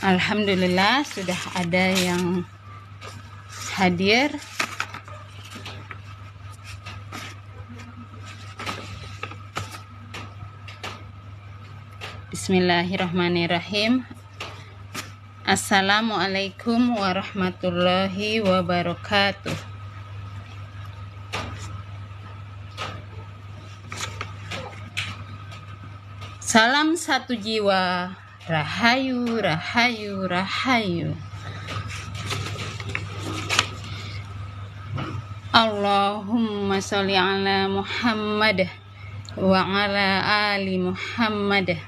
Alhamdulillah sudah ada yang hadir. Bismillahirrahmanirrahim. Assalamualaikum warahmatullahi wabarakatuh. Salam satu jiwa. Rahayu, rahayu, rahayu. Allahumma sholli ala Muhammad wa ala ali Muhammad.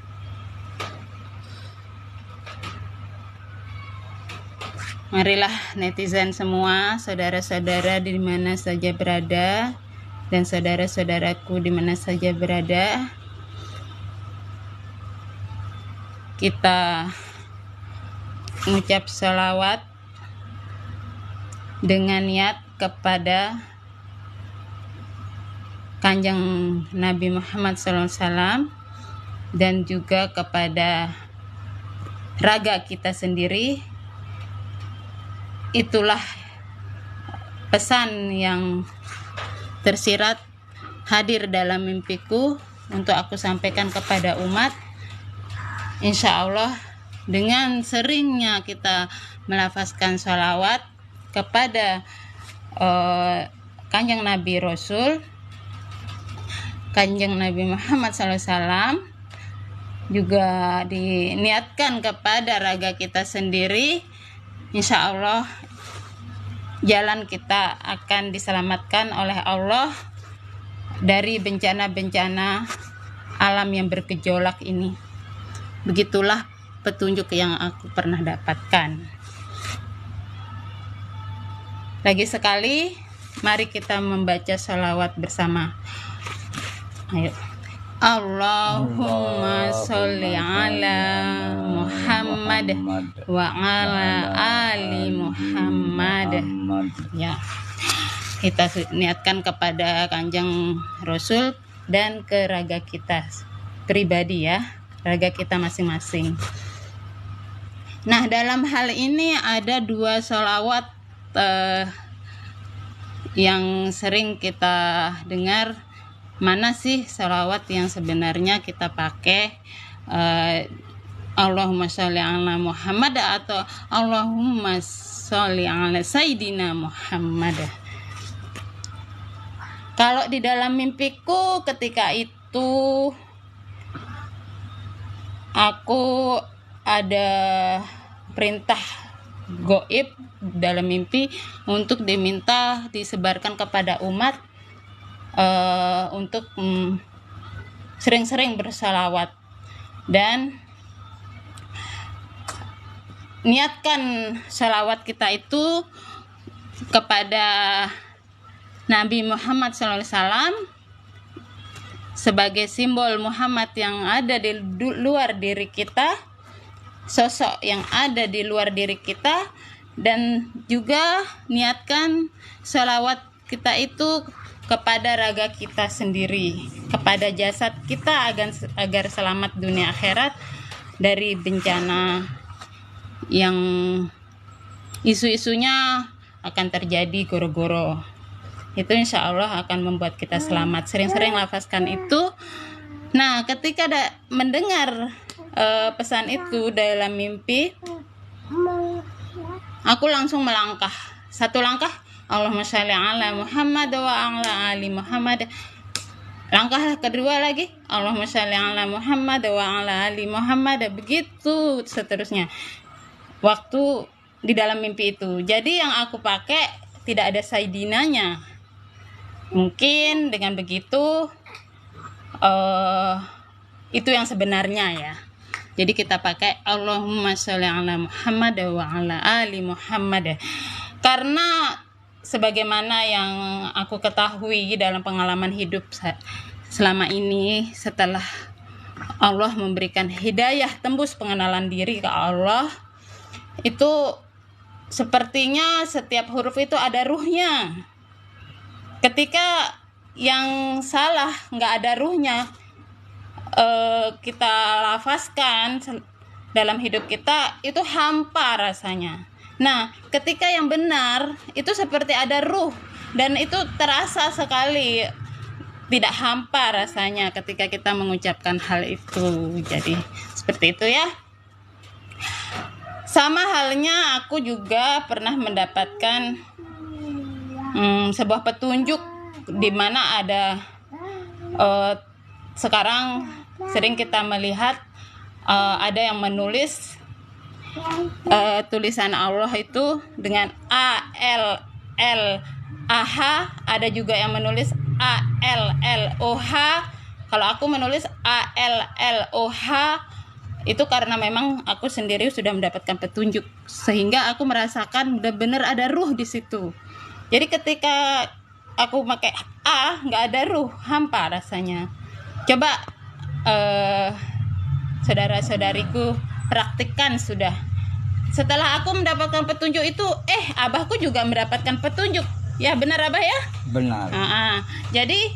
Marilah netizen semua, saudara-saudara di mana saja berada, dan saudara-saudaraku di mana saja berada, kita mengucap salawat dengan niat kepada Kanjeng Nabi Muhammad SAW dan juga kepada raga kita sendiri. Itulah pesan yang tersirat hadir dalam mimpiku untuk aku sampaikan kepada umat. Insya Allah dengan seringnya kita melafazkan sholawat kepada Kanjeng Nabi Rasul, Kanjeng Nabi Muhammad SAW, juga diniatkan kepada raga kita sendiri, insya Allah jalan kita akan diselamatkan oleh Allah dari bencana-bencana alam yang bergejolak ini. Begitulah petunjuk yang aku pernah dapatkan. Lagi sekali, mari kita membaca sholawat bersama. Ayo. Allahumma sholli ala Muhammad wa ala ali Muhammad. Ya, kita niatkan kepada Kanjeng Rasul dan ke raga kita pribadi ya, raga kita masing-masing. Nah, dalam hal ini ada dua sholawat yang sering kita dengar. Mana sih sholawat yang sebenarnya kita pakai? Allahumma sholli ala Muhammad atau Allahumma sholli ala Sayyidina Muhammad. Kalau di dalam mimpiku ketika itu aku ada perintah gaib dalam mimpi untuk diminta disebarkan kepada umat untuk sering-sering bersalawat dan niatkan salawat kita itu kepada Nabi Muhammad SAW sebagai simbol Muhammad yang ada di luar diri kita, sosok yang ada di luar diri kita, dan juga niatkan salawat kita itu kepada raga kita sendiri, kepada jasad kita agar selamat dunia akhirat dari bencana yang isu-isunya akan terjadi goro-goro. Itu insya Allah akan membuat kita selamat. Sering-sering lafazkan itu. Nah, ketika mendengar pesan itu dalam mimpi, aku langsung melangkah. Satu langkah, Allahumma sholli ala Muhammad wa ala ali Muhammad. Langkah kedua lagi, Allahumma sholli ala Muhammad wa ala ali Muhammad. Begitu seterusnya. Waktu di dalam mimpi itu. Jadi yang aku pakai tidak ada sayyidinanya. Mungkin dengan begitu itu yang sebenarnya ya. Jadi kita pakai Allahumma sholli ala Muhammad wa ala ali Muhammad. Karena sebagaimana yang aku ketahui dalam pengalaman hidup selama ini, setelah Allah memberikan hidayah tembus pengenalan diri ke Allah, itu sepertinya setiap huruf itu ada ruhnya. Ketika yang salah nggak ada ruhnya, kita lafazkan dalam hidup kita itu hampa rasanya. Nah, ketika yang benar itu seperti ada ruh, dan itu terasa sekali tidak hampa rasanya ketika kita mengucapkan hal itu. Jadi seperti itu ya. Sama halnya aku juga pernah mendapatkan sebuah petunjuk di mana ada sekarang sering kita melihat ada yang menulis tulisan Allah itu dengan ALLAH, ada juga yang menulis ALLOH. Kalau aku menulis ALLOH itu karena memang aku sendiri sudah mendapatkan petunjuk, sehingga aku merasakan benar-benar ada ruh di situ. Jadi ketika aku pakai A, nggak ada ruh, hampa rasanya. Coba saudara-saudariku praktikkan sudah. Setelah aku mendapatkan petunjuk itu, abahku juga mendapatkan petunjuk. Ya benar abah ya? Benar. Jadi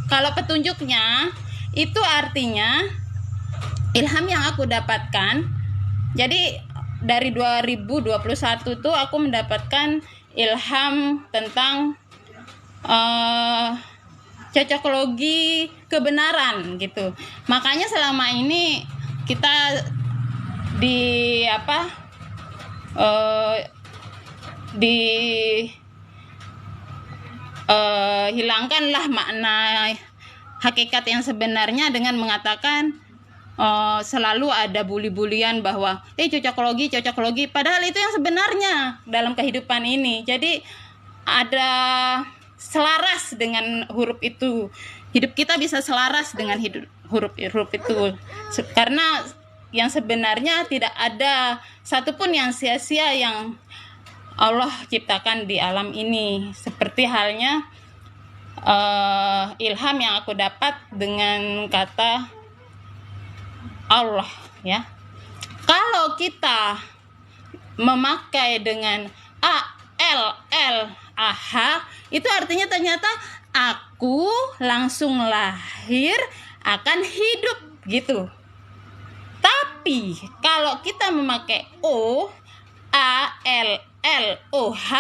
kalau petunjuknya itu artinya ilham yang aku dapatkan. Jadi dari 2021 tuh aku mendapatkan ilham tentang cocokologi kebenaran gitu. Makanya selama ini kita hilangkanlah makna hakikat yang sebenarnya dengan mengatakan selalu ada buli-bulian bahwa cocokologi, padahal itu yang sebenarnya dalam kehidupan ini. Jadi ada selaras dengan huruf itu, hidup kita bisa selaras dengan huruf itu, karena yang sebenarnya tidak ada satupun yang sia-sia yang Allah ciptakan di alam ini. Seperti halnya ilham yang aku dapat dengan kata Allah ya. Kalau kita memakai dengan ALLAH, itu artinya ternyata aku langsung lahir akan hidup gitu. Tapi kalau kita memakai ALLOH,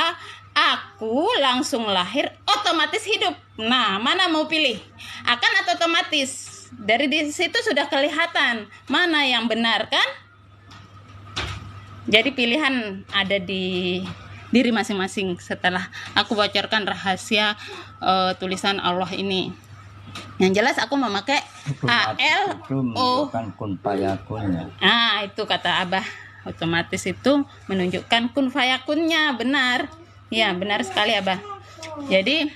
aku langsung lahir otomatis hidup. Nah, mana mau pilih? Akan atau otomatis? Dari di situ sudah kelihatan mana yang benar kan? Jadi pilihan ada di diri masing-masing setelah aku bocorkan rahasia tulisan Allah ini. Yang jelas aku memakai ALO. Kun fayakunnya. Itu kata Abah, otomatis itu menunjukkan kun fayakunnya, benar. Ya, benar sekali Abah. Jadi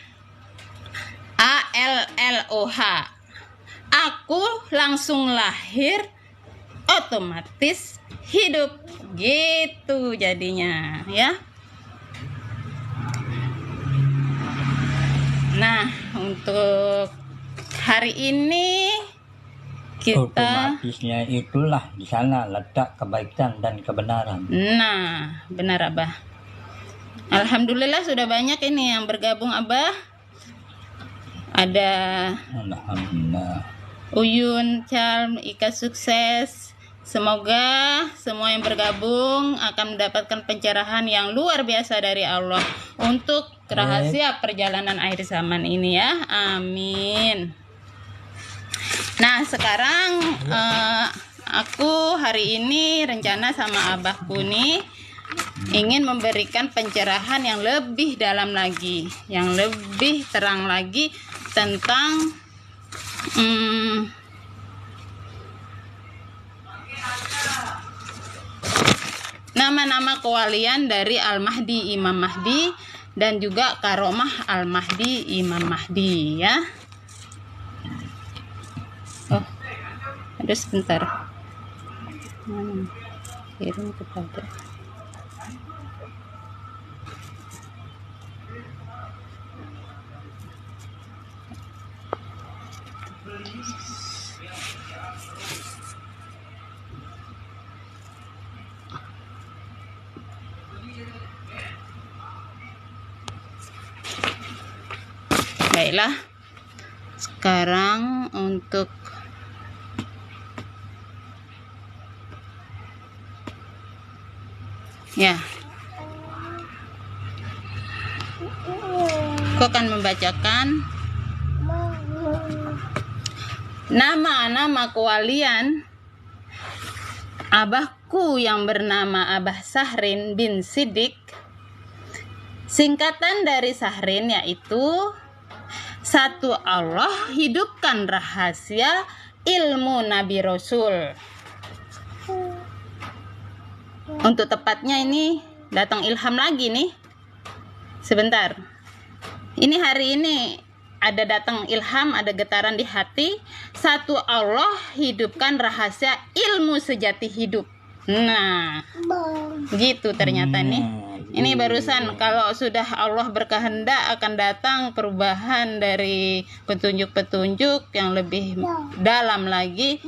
ALLOH, aku langsung lahir otomatis hidup gitu jadinya ya. Nah, untuk hari ini kita otomatisnya itulah di sana letak kebaikan dan kebenaran. Nah, benar Abah. Alhamdulillah sudah banyak ini yang bergabung Abah. Ada Alhamdulillah. Uyun, Charm, Ika sukses. Semoga semua yang bergabung akan mendapatkan pencerahan yang luar biasa dari Allah untuk rahasia perjalanan akhir zaman ini ya. Amin. Nah, sekarang aku hari ini rencana sama abahku nih ingin memberikan pencerahan yang lebih dalam lagi, yang lebih terang lagi tentang nama-nama kewalian dari Al-Mahdi Imam Mahdi dan juga karomah Al-Mahdi Imam Mahdi ya. Ada sebentar. Kirim kepada baiklah. Sekarang untuk Ya. Aku akan membacakan nama-nama kewalian abahku yang bernama Abah Sahrin bin Siddiq. Singkatan dari Sahrin yaitu satu, Allah hidupkan rahasia ilmu Nabi Rasul. Untuk tepatnya ini datang ilham lagi nih. Sebentar. Ini hari ini ada datang ilham, ada getaran di hati. Satu, Allah hidupkan rahasia ilmu sejati hidup. Nah, gitu ternyata nih. Ini barusan kalau sudah Allah berkehendak akan datang perubahan dari petunjuk-petunjuk yang lebih dalam lagi.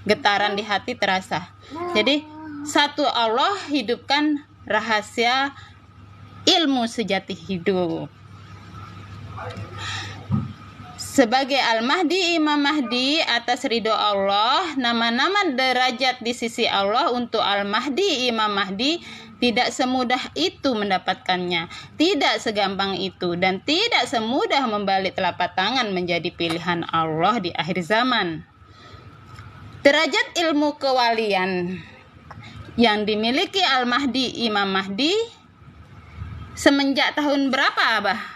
Getaran di hati terasa. Jadi, satu, Allah hidupkan rahasia ilmu sejati hidup. Sebagai Al-Mahdi, Imam Mahdi atas ridho Allah, nama-nama derajat di sisi Allah untuk Al-Mahdi, Imam Mahdi tidak semudah itu mendapatkannya, tidak segampang itu, dan tidak semudah membalik telapak tangan menjadi pilihan Allah di akhir zaman. Derajat ilmu kewalian yang dimiliki Al-Mahdi, Imam Mahdi, semenjak tahun berapa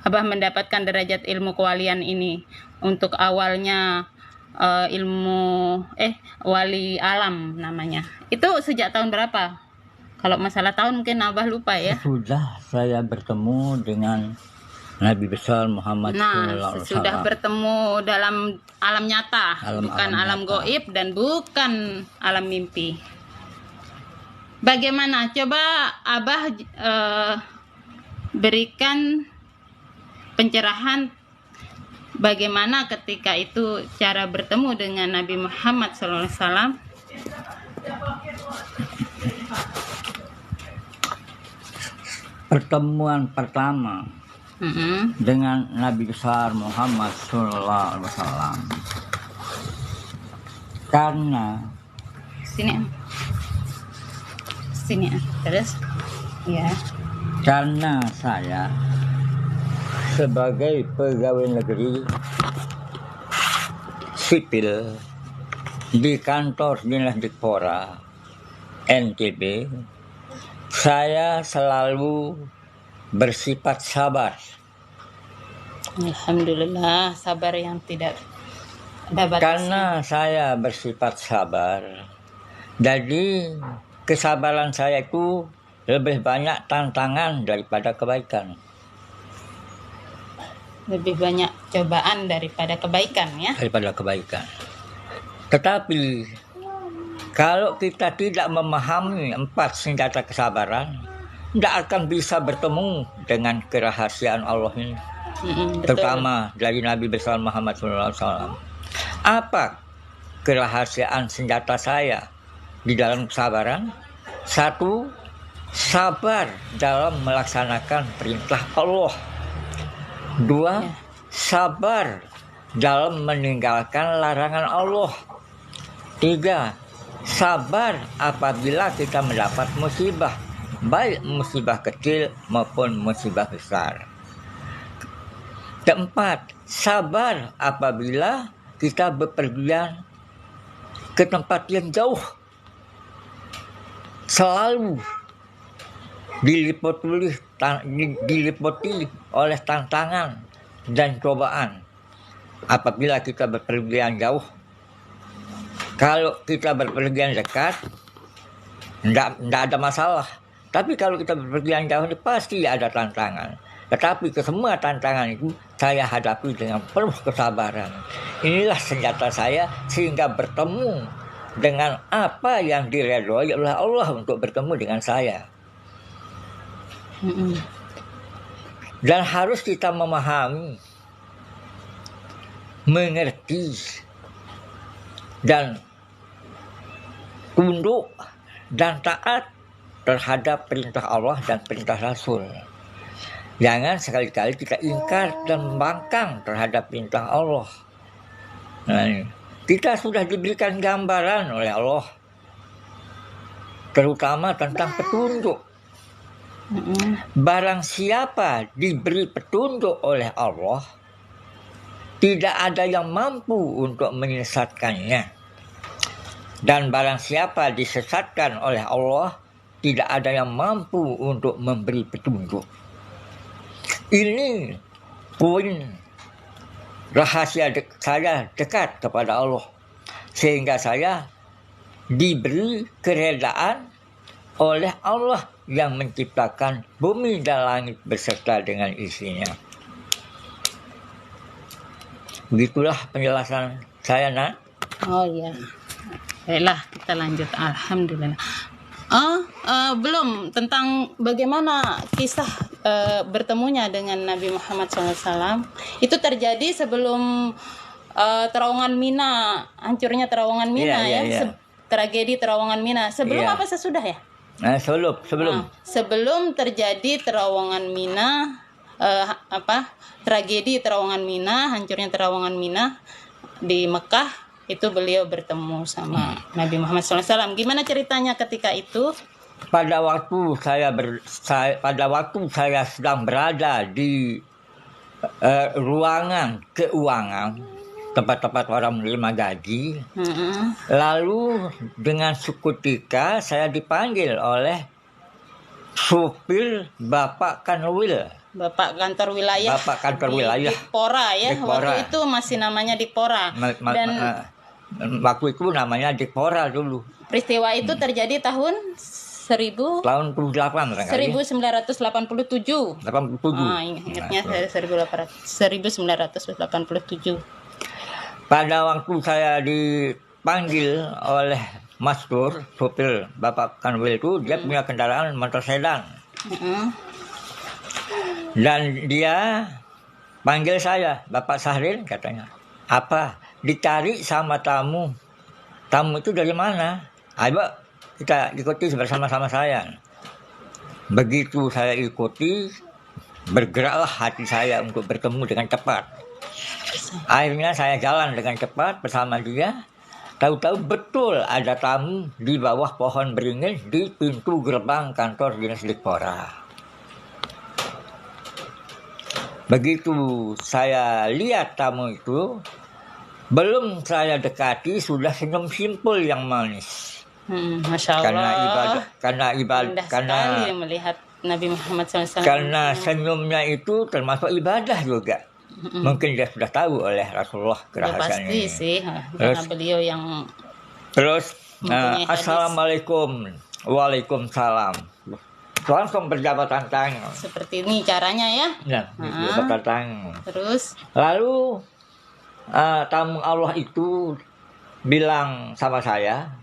Abah mendapatkan derajat ilmu kewalian ini? Untuk awalnya ilmu wali alam namanya. Itu sejak tahun berapa? Kalau masalah tahun mungkin Abah lupa ya. Sudah saya bertemu dengan Nabi besar Muhammad sallallahu alaihi wasallam. Sudah bertemu dalam alam nyata, bukan alam gaib dan bukan alam mimpi. Bagaimana? Coba Abah berikan pencerahan bagaimana ketika itu cara bertemu dengan Nabi Muhammad SAW. Pertemuan pertama dengan Nabi besar Muhammad SAW, karena sini terus ya, karena saya sebagai pegawai negeri sipil di kantor Dinas Dikpora NTB, saya selalu bersifat sabar. Alhamdulillah, sabar yang tidak ada batasnya. Karena saya bersifat sabar, jadi kesabaran saya itu lebih banyak tantangan daripada kebaikan. Lebih banyak cobaan daripada kebaikan ya. Daripada kebaikan. Tetapi kalau kita tidak memahami 4 senjata kesabaran, tidak akan bisa bertemu dengan kerahasiaan Allah ini. Terutama dari Nabi besar Muhammad SAW. Apa kerahasiaan senjata saya di dalam kesabaran? 1, sabar dalam melaksanakan perintah Allah. 2, sabar dalam meninggalkan larangan Allah. 3, sabar apabila kita mendapat musibah, baik musibah kecil maupun musibah besar. 4, sabar apabila kita bepergian ke tempat yang jauh. Selalu diliputi oleh tantangan dan cobaan apabila kita berpergian jauh. Kalau kita berpergian dekat, tidak ada masalah. Tapi kalau kita berpergian jauh, pasti ada tantangan. Tetapi kesemua tantangan itu saya hadapi dengan penuh kesabaran. Inilah senjata saya sehingga bertemu dengan apa yang diridhoi oleh Allah untuk bertemu dengan saya. Dan harus kita memahami, mengerti, dan tunduk dan taat terhadap perintah Allah dan perintah Rasul. Jangan sekali-kali kita ingkar dan membangkang terhadap perintah Allah. Nah, kita sudah diberikan gambaran oleh Allah terutama tentang petunjuk. Barang siapa diberi petunjuk oleh Allah, tidak ada yang mampu untuk menyesatkannya. Dan barang siapa disesatkan oleh Allah, tidak ada yang mampu untuk memberi petunjuk. Ini poin rahasia saya dekat kepada Allah, sehingga saya diberi keredaan oleh Allah yang menciptakan bumi dan langit beserta dengan isinya. Begitulah penjelasan saya, Nak. Oh iya. Baiklah, kita lanjut. Alhamdulillah. Belum tentang bagaimana kisah bertemunya dengan Nabi Muhammad SAW. Itu terjadi sebelum terowongan Mina, hancurnya terowongan Mina, Iya. Tragedi terowongan Mina. Sebelum Iya. apa sesudah ya? Sebelum. Sebelum terjadi terowongan Mina, tragedi terowongan Mina, hancurnya terowongan Mina di Mekah, itu beliau bertemu sama Nabi Muhammad SAW. Gimana ceritanya ketika itu? Pada waktu saya sedang berada di ruangan keuangan, tempat-tempat orang menerima gaji. Lalu dengan seketika saya dipanggil oleh supir Bapak Kanwil. Bapak kantor wilayah. Bapak kantor wilayah. Dikpora ya. Dikpora. Waktu itu masih namanya Dikpora. Dan waktu itu namanya Dikpora dulu. peristiwa itu terjadi tahun 1987. Tahun 1987. Ingatnya 1987. Pada waktu saya dipanggil oleh Mas Tur, supir Bapak Kanwil itu, dia punya kendaraan motor sedan. Dan dia panggil saya, Bapak Sahrin, katanya. Apa? Dicari sama tamu. Tamu itu dari mana? Ayo kita ikuti bersama-sama saya. Begitu saya ikuti, bergeraklah hati saya untuk bertemu dengan cepat. Akhirnya saya jalan dengan cepat bersama dia. Tahu-tahu betul ada tamu di bawah pohon beringin di pintu gerbang kantor dinas Dikpora. Begitu saya lihat tamu itu, belum saya dekati sudah senyum simpul yang manis. Masya Allah. Karena sekali melihat Nabi Muhammad SAW. Karena senyumnya itu termasuk ibadah juga. Mungkin dia sudah tahu oleh Rasulullah kerahasiaan pasti ini. sih, karena beliau yang Assalamualaikum, waalaikumsalam. Langsung berjabatan tangan. Seperti ini caranya ya. Berjabatan tangan. Terus? Lalu tamu Allah itu bilang sama saya,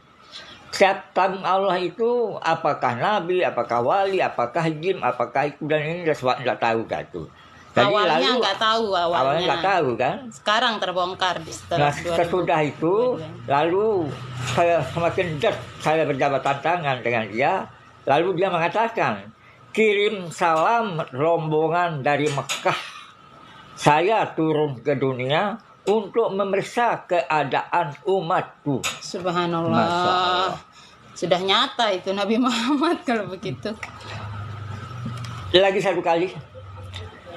setiap tamu Allah itu apakah nabi, apakah wali, apakah jin, apakah itu dan ini tidak tahu gitu. Jadi awalnya nggak tahu awalnya nggak tahu kan. Sekarang terbongkar setelah sesudah itu, lalu saya semakin dekat, saya berjabatan tangan dengan dia. Lalu dia mengatakan, kirim salam rombongan dari Mekah. Saya turun ke dunia untuk memeriksa keadaan umatku. Subhanallah. Sudah nyata itu Nabi Muhammad kalau begitu. Lagi satu kali.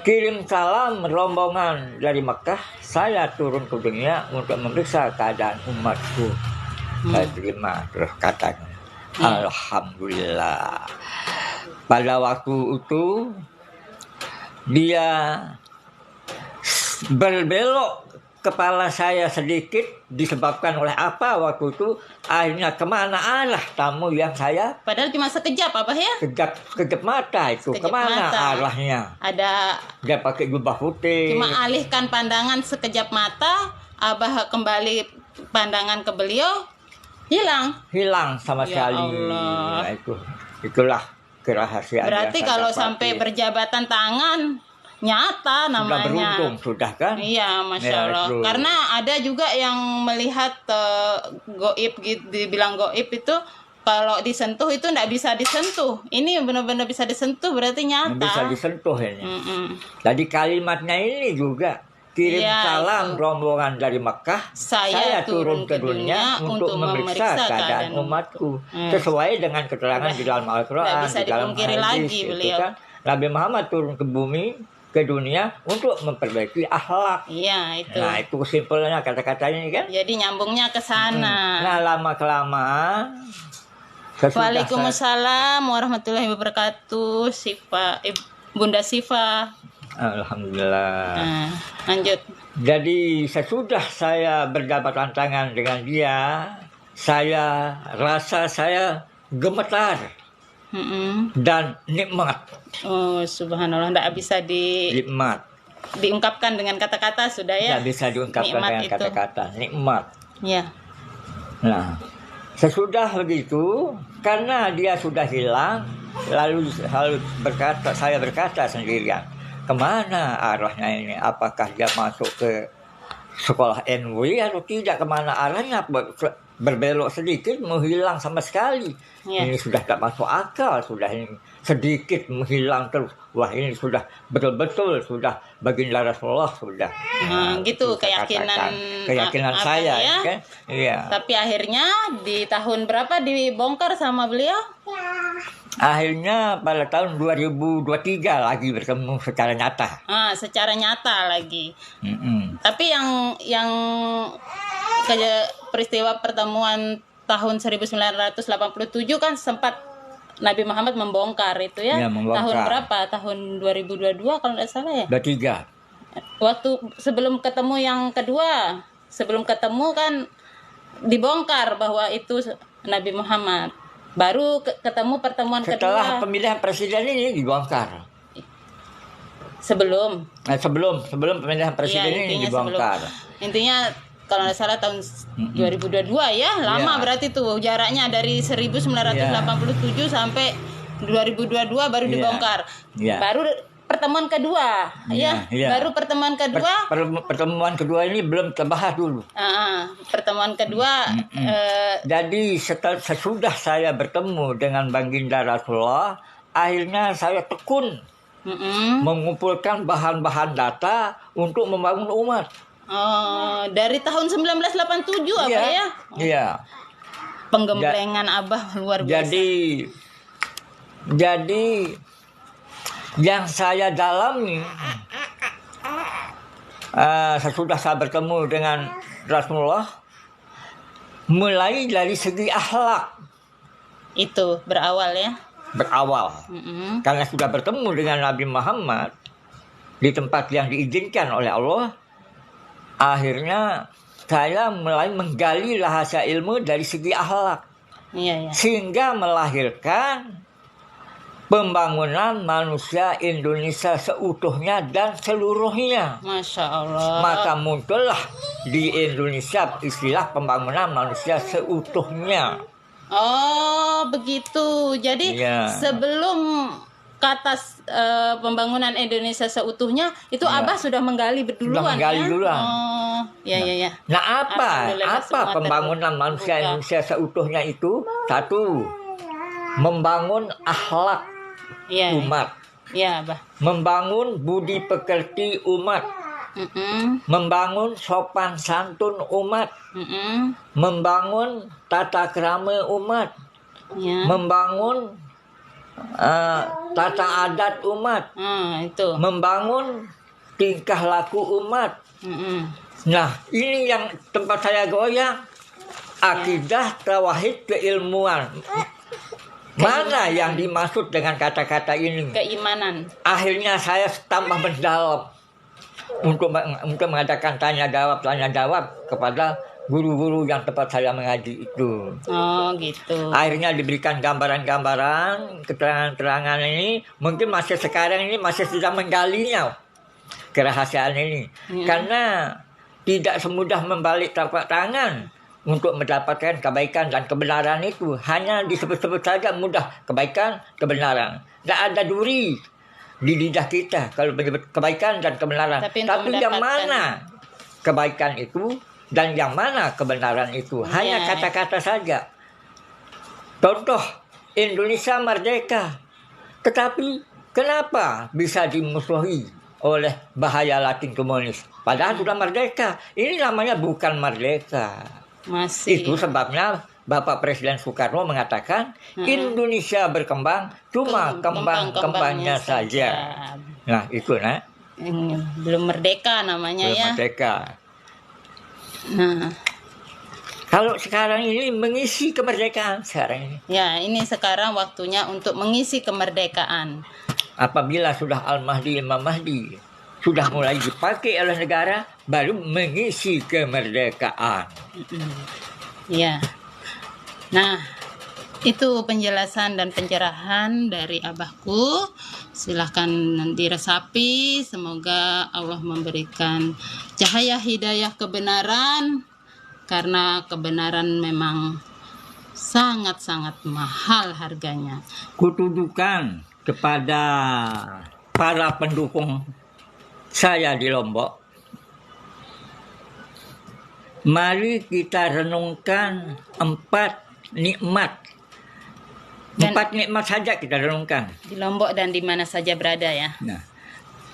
Kirim salam rombongan dari Mekah. Saya turun ke dunia untuk memeriksa keadaan umatku. Saya terima, terus katanya, Alhamdulillah. Pada waktu itu dia berbelok kepala saya sedikit, disebabkan oleh apa waktu itu, akhirnya kemana arah tamu yang saya, padahal cuma sekejap apa ya, sekejap mata itu, kemana arahnya, dia pakai jubah putih, cuma alihkan pandangan sekejap mata, Abah kembali pandangan ke beliau, hilang sama sekali. Allah. Nah, itulah kerahasiaan. Berarti kalau sampai berjabatan tangan nyata namanya. Sudah beruntung, sudah kan? Iya, Masya Allah. Karena ada juga yang melihat goib, dibilang goib itu kalau disentuh itu tidak bisa disentuh. Ini benar-benar bisa disentuh, berarti nyata. Bisa disentuh ini. Jadi kalimatnya ini juga kirim Ya, salam itu. rombongan dari Mekah. Saya turun ke dunia untuk memeriksa keadaan umatku. Sesuai dengan keterangan di dalam Al-Quran, Nggak bisa di dalam dipungkiri hadis. lagi Itu beliau. kan, Nabi Muhammad turun ke bumi, ke dunia untuk memperbaiki akhlak. Iya, itu. Nah, itu simpelnya kata-katanya ini kan. Jadi nyambungnya ke sana. Nah, lama-kelamaan sesudah Waalaikumsalam warahmatullahi wabarakatuh. Bunda Siva. Alhamdulillah. Nah, lanjut. Jadi sesudah saya berdapat tangan dengan dia, saya rasa saya gemetar Mm-mm. dan nikmat. Oh, subhanallah, tidak bisa Nikmat. diungkapkan dengan kata-kata sudah ya. Tidak bisa diungkapkan Nikmat dengan itu. kata-kata. Nikmat. Ya. Nah, sesudah begitu, karena dia sudah hilang, lalu saya berkata sendirian, kemana arahnya ini? Apakah dia masuk ke sekolah NW atau tidak? Kemana arahnya? Berbelok sedikit, menghilang sama sekali. Ya. Ini sudah tak masuk akal, sudah ini sedikit menghilang terus. Wah, ini sudah betul-betul sudah baginda Rasulullah sudah. Nah, gitu itu saya keyakinan katakan. Keyakinan apa saya, ya? kan? Iya. Tapi akhirnya di tahun berapa dibongkar sama beliau? Akhirnya pada tahun 2023 lagi bertemu secara nyata. Secara nyata lagi. Mm-mm. Tapi yang peristiwa pertemuan tahun 1987 kan sempat Nabi Muhammad membongkar itu ya. Ya, membongkar. Tahun berapa? Tahun 2022 kalau tidak salah ya. 23. Waktu sebelum ketemu yang kedua, sebelum ketemu kan dibongkar bahwa itu Nabi Muhammad. Baru ketemu pertemuan Setelah kedua. pemilihan presiden ini dibongkar. Sebelum. Sebelum pemilihan presiden Iya, ini intinya dibongkar. Intinya kalau tidak salah tahun 2022 ya, lama Iya. berarti tuh jaraknya dari 1987 sampai 2022 baru Iya. dibongkar. Iya. Baru pertemuan kedua Iya, ya. iya. Baru pertemuan kedua. Pertemuan kedua ini belum terbahas dulu. Pertemuan kedua Jadi sesudah saya bertemu dengan baginda Rasulullah, akhirnya saya tekun mengumpulkan bahan-bahan data untuk membangun umat. Dari tahun 1987 apa Iya. ya? Iya. Penggemblengan Abah luar biasa. Jadi yang saya dalami sesudah saya bertemu dengan Rasulullah, mulai dari segi akhlak Itu berawal ya. berawal. Karena sudah bertemu dengan Nabi Muhammad di tempat yang diizinkan oleh Allah, akhirnya saya mulai menggali rahasia ilmu dari segi akhlak. Iya, ya. Sehingga melahirkan pembangunan manusia Indonesia seutuhnya dan seluruhnya. Masya Allah. Maka muncullah di Indonesia istilah pembangunan manusia seutuhnya. Oh, begitu. Jadi Iya. sebelum kata pembangunan Indonesia seutuhnya itu Iya. Abah sudah menggali Sudah duluan menggali ya. duluan. Oh, ya. Nah, Alhamdulillah, apa semua pembangunan manusia terbuka. Indonesia seutuhnya itu? Satu, membangun akhlak Iya. umat, Iya, Abah. membangun budi pekerti umat, membangun sopan santun umat, membangun tata krama umat, Ya. membangun tata adat umat, Itu. membangun tingkah laku umat. Nah, ini yang tempat saya goyang. Akidah, tauhid, keilmuan. Mana yang dimaksud dengan kata-kata ini? Keimanan. Akhirnya saya tambah mendalam untuk mengadakan tanya jawab kepada guru-guru yang tempat saya mengaji itu. Oh, gitu. Akhirnya diberikan gambaran-gambaran, keterangan-keterangan ini. Mungkin masih sekarang ini masih sedang menggalinya kerahasiaan ini. Karena tidak semudah membalik telapak tangan untuk mendapatkan kebaikan dan kebenaran itu. Hanya disebut-sebut saja mudah kebaikan, kebenaran. Tidak ada duri di lidah kita kalau menyebut kebaikan dan kebenaran. Tapi yang mana kebaikan itu dan yang mana kebenaran itu? Hanya kata-kata saja. Contoh, Indonesia merdeka. Tetapi kenapa bisa dimusuhi oleh bahaya Latin komunis? Padahal sudah merdeka. Ini namanya bukan merdeka. Masih. Itu sebabnya Bapak Presiden Soekarno mengatakan Indonesia berkembang cuma kembang-kembangnya saja. Nah itu Belum merdeka namanya belum ya. merdeka. Nah, Kalau sekarang ini mengisi kemerdekaan sekarang ini. ya ini sekarang waktunya untuk mengisi kemerdekaan. Apabila sudah Al-Mahdi, Imam Mahdi sudah mulai dipakai oleh negara, baru mengisi kemerdekaan. Ya. Nah, itu penjelasan dan pencerahan dari abahku. Silahkan diresapi. Semoga Allah memberikan cahaya hidayah kebenaran, karena kebenaran memang sangat-sangat mahal harganya. Kutujukan kepada para pendukung saya di Lombok, mari kita renungkan 4 nikmat. Dan 4 nikmat saja kita renungkan. di Lombok dan di mana saja berada ya. Nah,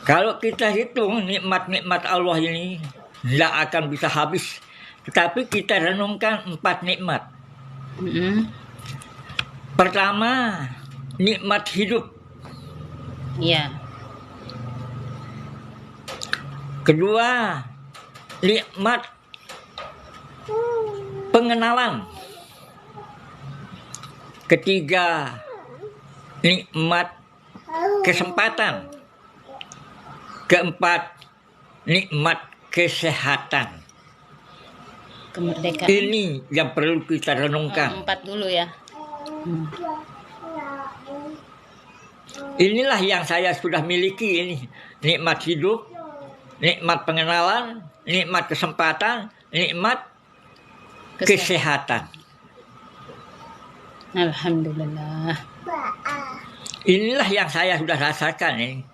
kalau kita hitung nikmat-nikmat Allah ini, tidak akan bisa habis. Tetapi kita renungkan 4 nikmat. Pertama, nikmat hidup. Iya. Kedua, nikmat pengenalan. Ketiga, nikmat kesempatan. Keempat, nikmat kesehatan. Kemerdekaan. Ini yang perlu kita renungkan. 4 dulu ya. Inilah yang saya sudah miliki ini. Nikmat hidup, nikmat pengenalan, nikmat kesempatan, nikmat kesehatan. Alhamdulillah. Inilah yang saya sudah rasakan ini.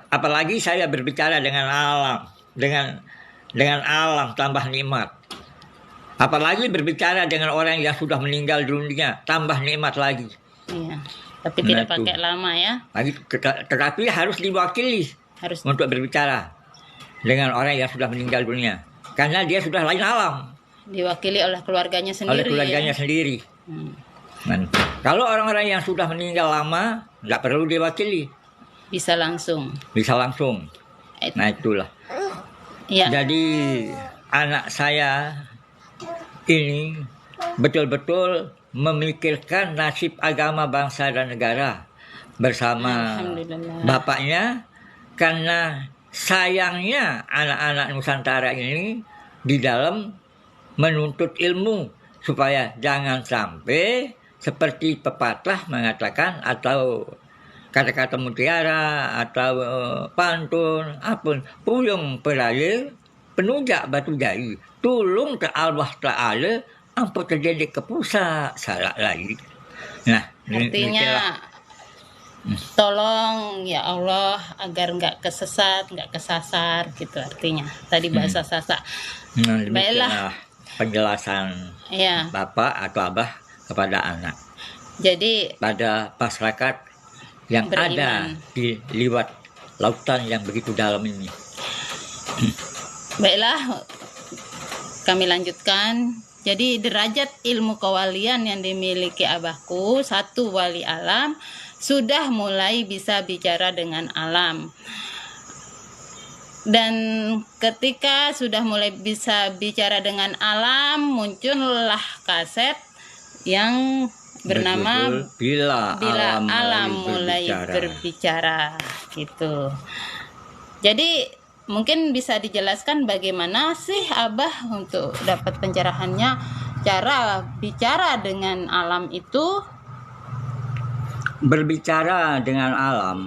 Apalagi saya berbicara dengan alam, dengan alam tambah nikmat. Apalagi berbicara dengan orang yang sudah meninggal dunia, tambah nikmat lagi. Iya. Tapi tidak pakai lama ya. Tetapi harus diwakili untuk berbicara dengan orang yang sudah meninggal dunia, karena dia sudah lain alam. Diwakili oleh keluarganya sendiri. Sendiri. Kalau orang-orang yang sudah meninggal lama, nggak perlu diwakili. Bisa langsung. Nah itulah. Ya. Jadi anak saya ini betul-betul memikirkan nasib agama, bangsa dan negara bersama bapaknya, karena sayangnya anak-anak Nusantara ini di dalam menuntut ilmu, supaya jangan sampai seperti pepatah mengatakan atau kata-kata mutiara atau pantun apun, puyung peraya penunjak batu jari, tulung ke Allah Ta'ala ampun terjadi kepusa salah lagi. Nah, artinya tolong ya Allah agar nggak kesesat, nggak kesasar gitu artinya. Tadi bahasa Sasak. Baiklah penjelasan bapak atau abah kepada anak. Jadi pada masyarakat yang beriman, ada di liwat lautan yang begitu dalam ini. Baiklah, kami lanjutkan. Jadi derajat ilmu kewalian yang dimiliki abahku, 1 wali alam, sudah mulai bisa bicara dengan alam. Dan ketika sudah mulai bisa bicara dengan alam, muncullah kaset yang bernama Bila Alam Mulai Berbicara gitu. Jadi mungkin bisa dijelaskan bagaimana sih Abah untuk dapat pencerahannya, cara bicara dengan alam itu? Berbicara dengan alam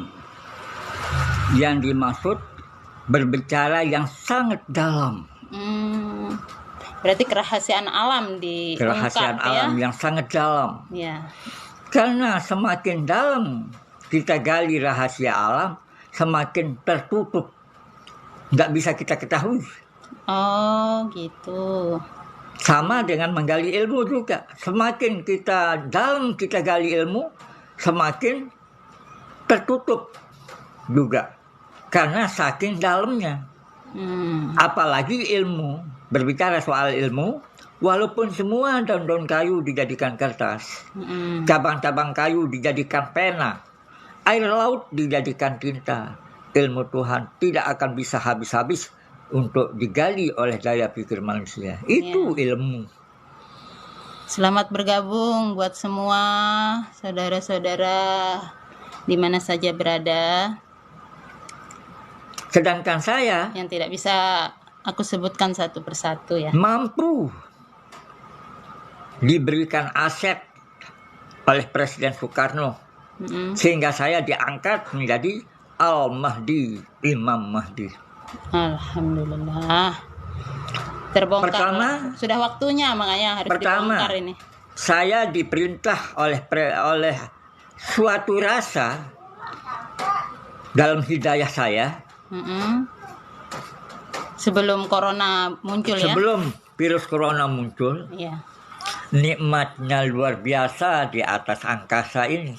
yang dimaksud berbicara yang sangat dalam. Berarti kerahasiaan alam kerahasiaan alam yang sangat dalam. Ya. Karena semakin dalam kita gali rahasia alam, semakin tertutup, nggak bisa kita ketahui. Oh gitu. Sama dengan menggali ilmu juga. Semakin kita dalam kita gali ilmu, semakin tertutup juga. Karena saking dalamnya. Apalagi ilmu, berbicara soal ilmu, walaupun semua daun-daun kayu dijadikan kertas, cabang-cabang kayu dijadikan pena, air laut dijadikan tinta, ilmu Tuhan tidak akan bisa habis-habis untuk digali oleh daya pikir manusia. Itu ilmu. Selamat bergabung buat semua saudara-saudara di mana saja berada. Sedangkan saya Yang tidak bisa aku sebutkan satu persatu ya. mampu diberikan aset oleh Presiden Soekarno sehingga saya diangkat menjadi Al-Mahdi, Imam Mahdi. Alhamdulillah. Terbongkar. Pertama, sudah waktunya, makanya harus dibongkar ini. Saya diperintah oleh suatu rasa dalam hidayah saya. Sebelum corona muncul ya. Sebelum virus corona muncul. Iya. Nikmatnya luar biasa di atas angkasa ini.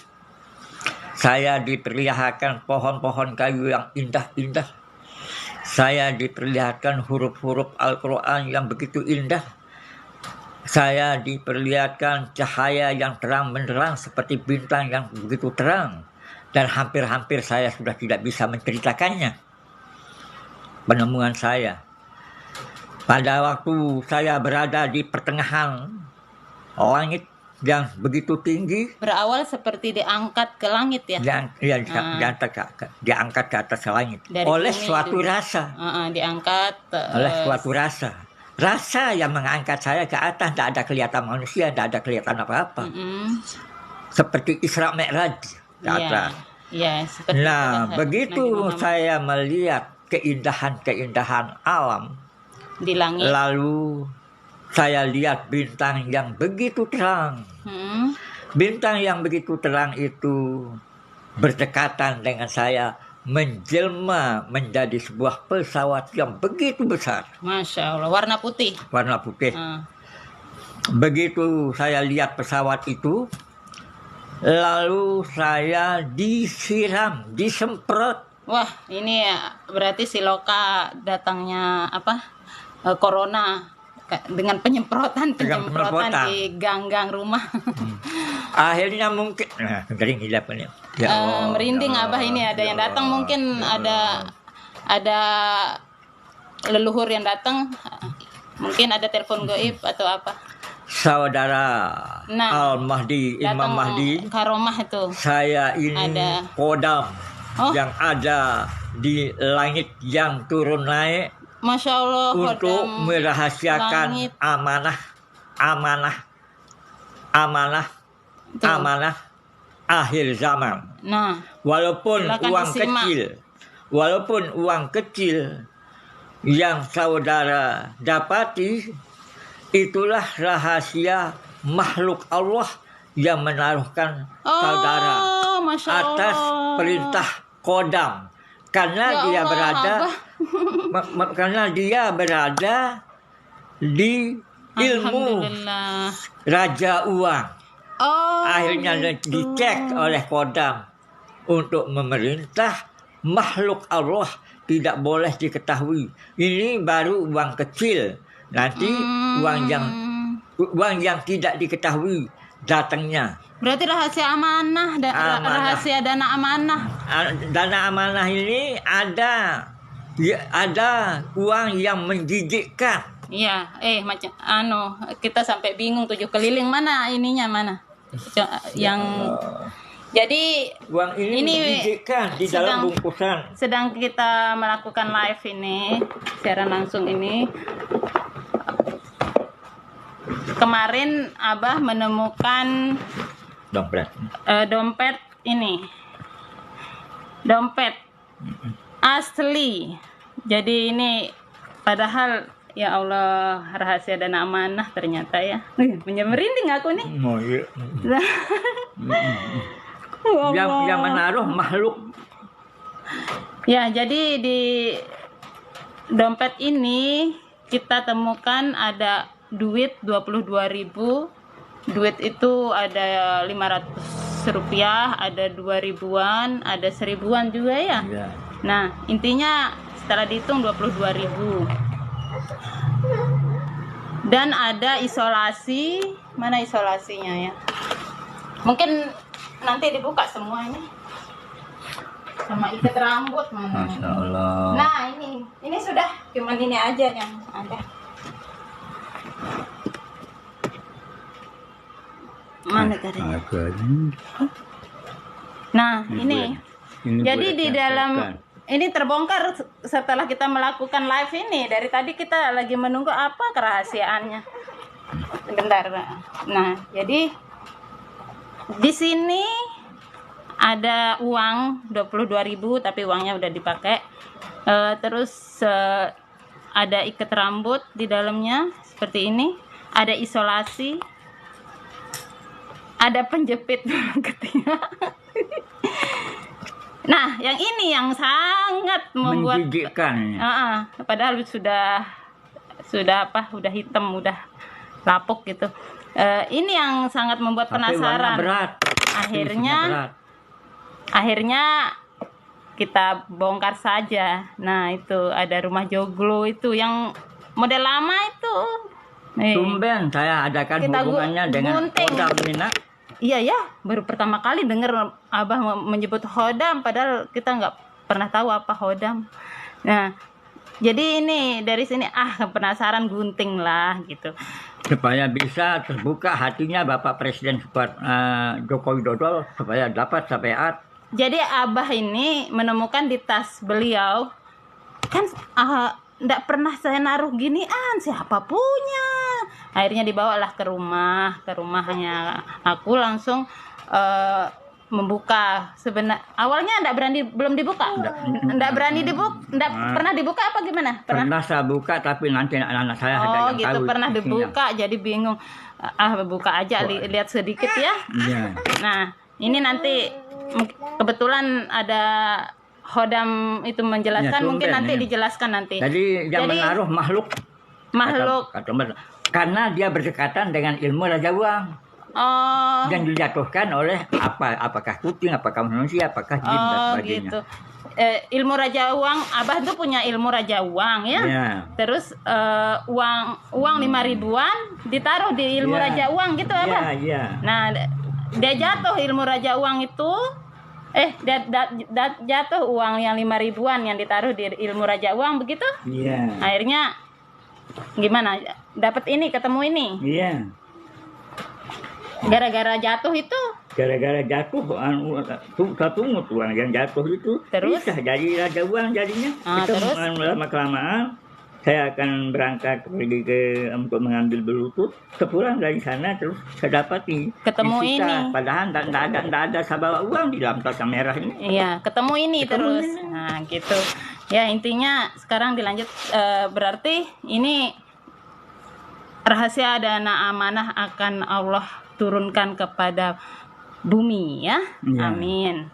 Saya diperlihatkan pohon-pohon kayu yang indah-indah. Saya diperlihatkan huruf-huruf Al-Quran yang begitu indah. Saya diperlihatkan cahaya yang terang benderang seperti bintang yang begitu terang. Dan hampir-hampir saya sudah tidak bisa menceritakannya. Penemuan saya. Pada waktu saya berada di pertengahan langit yang begitu tinggi. Berawal seperti diangkat ke langit ya? Diangkat ke atas langit. Dari oleh bumi suatu dulu. rasa. Diangkat. Oleh suatu rasa. Rasa yang mengangkat saya ke atas, tidak ada kelihatan manusia, tidak ada kelihatan apa-apa. Seperti Isra Mi'raj ke atas. Iya, seperti Nah, begitu saya melihat keindahan-keindahan alam di langit. Lalu saya lihat bintang yang begitu terang. Bintang yang begitu terang itu berdekatan dengan saya, menjelma menjadi sebuah pesawat yang begitu besar. Masya Allah, warna putih. Warna putih. Begitu saya lihat pesawat itu, lalu saya disiram, disemprot. Wah, ini berarti si Loka datangnya corona dengan penyemprotan di gang-gang rumah. Akhirnya mungkin kering hilapannya. Merinding Abah ini, ada yang datang mungkin ada leluhur yang datang, mungkin ada telepon gaib atau apa. Saudara Al-Mahdi, Imam Mahdi, karomah itu. Saya ini ada kodam yang ada di langit yang turun naik. Masya Allah, untuk merahasiakan amanah akhir zaman. Nah, walaupun uang kecil yang saudara dapati, itulah rahasia makhluk Allah yang menaruhkan saudara atas perintah kodam. Karena dia berada di ilmu Raja Uang. Akhirnya dicek oleh kodam untuk memerintah makhluk Allah tidak boleh diketahui. Ini baru uang kecil. Nanti uang yang tidak diketahui datangnya. Berarti rahasia amanah. Rahasia dana amanah. Dana amanah ini ada uang yang menjijikkan. Iya, kita sampai bingung 7 keliling mana yang jadi uang ini menjijikkan di dalam bungkusan. Sedang kita melakukan live ini, siaran langsung ini. Kemarin Abah menemukan dompet ini. Dompet asli. Jadi ini padahal ya Allah, rahasia dana amanah ternyata ya. Punya merinding aku nih. Yang menaruh makhluk. Ya, jadi di dompet ini kita temukan ada duit 22.000. Duit itu ada 500 rupiah, ada 2 ribuan, ada 1000-an juga ya. Nah, intinya setelah dihitung 22.000. Dan ada isolasi, mana isolasinya ya? Mungkin nanti dibuka semua ini. Sama ikat rambut mana? Masya Allah. Nah ini sudah, cuman ini aja yang ada. Mana tadi? Nah ini jadi di dalam ini terbongkar setelah kita melakukan live ini. Dari tadi kita lagi menunggu apa kerahasiaannya. Sebentar. Nah jadi di sini ada uang 22.000 tapi uangnya udah dipakai. Terus ada ikat rambut di dalamnya seperti ini. Ada isolasi. Ada penjepit ketika. Nah, yang ini yang sangat membuat menjijikkan. Padahal sudah apa? Udah hitam, udah lapuk gitu. Ini yang sangat membuat Tapi penasaran. warna berat. Akhirnya kita bongkar saja. Nah, itu ada rumah joglo itu yang model lama itu. Tumben saya adakan Kita hubungannya dengan gunting. Kodam Mina. Iya ya, baru pertama kali dengar Abah menyebut hodam, padahal kita nggak pernah tahu apa hodam. Nah, jadi ini dari sini penasaran gunting lah gitu. Supaya bisa terbuka hatinya Bapak Presiden Joko Widodo supaya dapat syariat. Jadi Abah ini menemukan di tas beliau, kan nggak pernah saya naruh ginian, siapa punya. Akhirnya dibawalah ke rumahnya. Aku langsung membuka. Awalnya belum dibuka. Nggak berani dibuka, pernah dibuka apa gimana? Pernah saya buka tapi nanti anak-anak saya ada yang gitu, tahu pernah isinya. dibuka jadi bingung. Buka aja, lihat sedikit ya. Iya. Nah, ini nanti kebetulan ada hodam itu menjelaskan, Ya, mungkin nanti ya. dijelaskan nanti. Jadi yang menaruh makhluk. Karena dia berdekatan dengan ilmu Raja Uang. Yang dijatuhkan oleh apakah kucing, apakah manusia, apakah jin dan sebagainya. Gitu. Ilmu Raja Uang, Abah tuh punya ilmu Raja Uang ya. Terus uang 5.000-an ditaruh di ilmu Raja Uang gitu Abah. Iya. Nah, dia jatuh ilmu Raja Uang itu. Jatuh uang yang 5.000-an yang ditaruh di ilmu Raja Uang begitu. Iya. Akhirnya gimana? Dapat ini, ketemu ini. Iya. Gara-gara jatuh itu. Gara-gara jatuh, tunggu uang yang jatuh itu. Terus? Bisa jadi Raja Uang jadinya. Terus? Lama-kelamaan saya akan berangkat pergi untuk mengambil berlutut. Sepulang dari sana terus saya dapati ketemu disita. ini. Padahal tidak ada sabawa uang di dalam tas merah ini. Iya, ketemu ini terus. Nah, gitu. Ya, intinya sekarang dilanjut, berarti ini rahasia dana amanah akan Allah turunkan kepada bumi ya. Amin.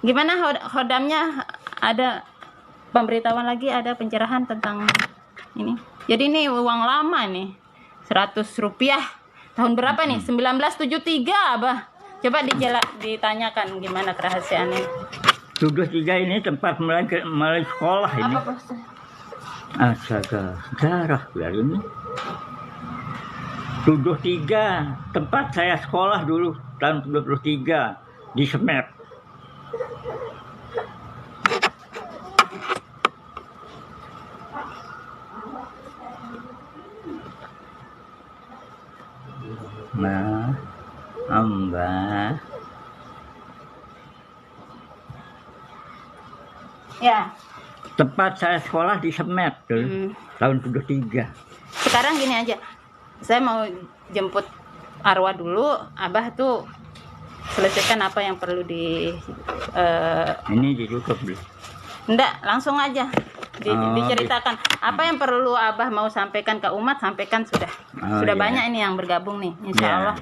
Gimana hodamnya? Ada pemberitahuan lagi, ada pencerahan tentang ini. Jadi ini uang lama nih. 100 rupiah. Tahun berapa nih? 1973, Abah. Coba ditanyakan gimana kerahasiaannya. 73 ini tempat mulai sekolah ini. Apa Bos? Astaga, sejarah biar ini. 73 tempat saya sekolah dulu tahun 73 di Semet. Nah, Amba. Ya. Tempat saya sekolah di Semet tuh, tahun 73. Sekarang gini aja. Saya mau jemput arwah dulu. Abah tuh selesaikan apa yang perlu ini ditutup dulu. Enggak, langsung aja diceritakan apa yang perlu Abah mau sampaikan ke umat, sampaikan sudah. Sudah banyak ini yang bergabung nih. Insya Allah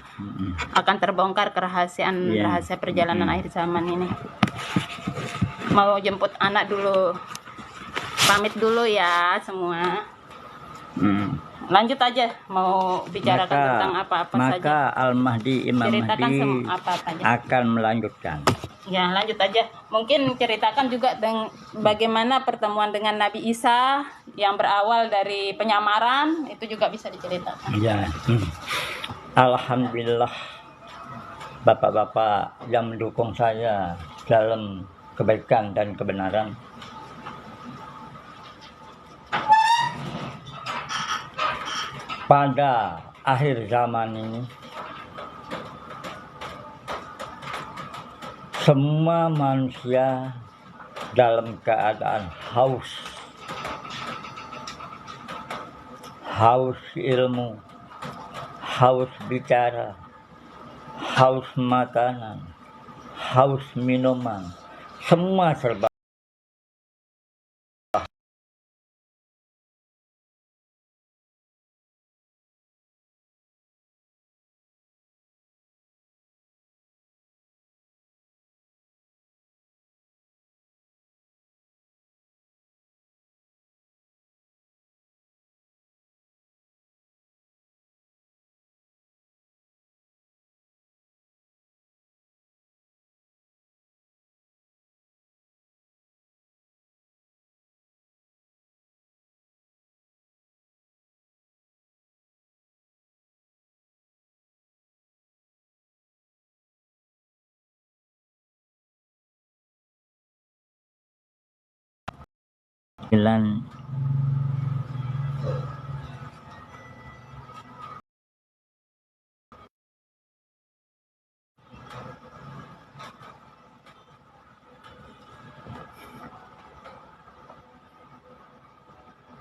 akan terbongkar kerahasiaan rahasia perjalanan akhir zaman ini. Mau jemput anak dulu. Pamit dulu ya semua. Lanjut aja, mau bicarakan tentang apa-apa saja. Maka Al-Mahdi Imam Ceritakan Mahdi apa-apa aja. akan melanjutkan. Ya, lanjut aja. Mungkin ceritakan juga bagaimana pertemuan dengan Nabi Isa yang berawal dari penyamaran, itu juga bisa diceritakan. Ya, alhamdulillah bapak-bapak yang mendukung saya dalam kebaikan dan kebenaran. Pada akhir zaman ini, semua manusia dalam keadaan haus ilmu, haus bicara, haus makanan, haus minuman, semua serba.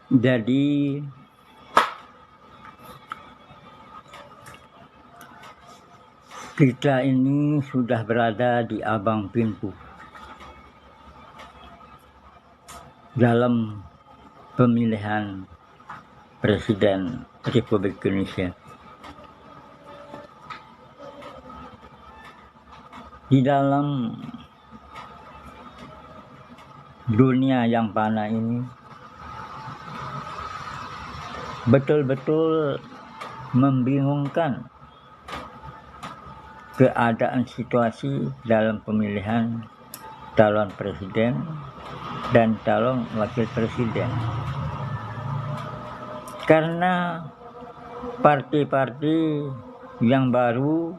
Jadi kita ini sudah berada di ambang pintu dalam pemilihan Presiden Republik Indonesia. Di dalam dunia yang fana ini, betul-betul membingungkan keadaan situasi dalam pemilihan calon presiden dan calon wakil presiden. Karena partai-partai yang baru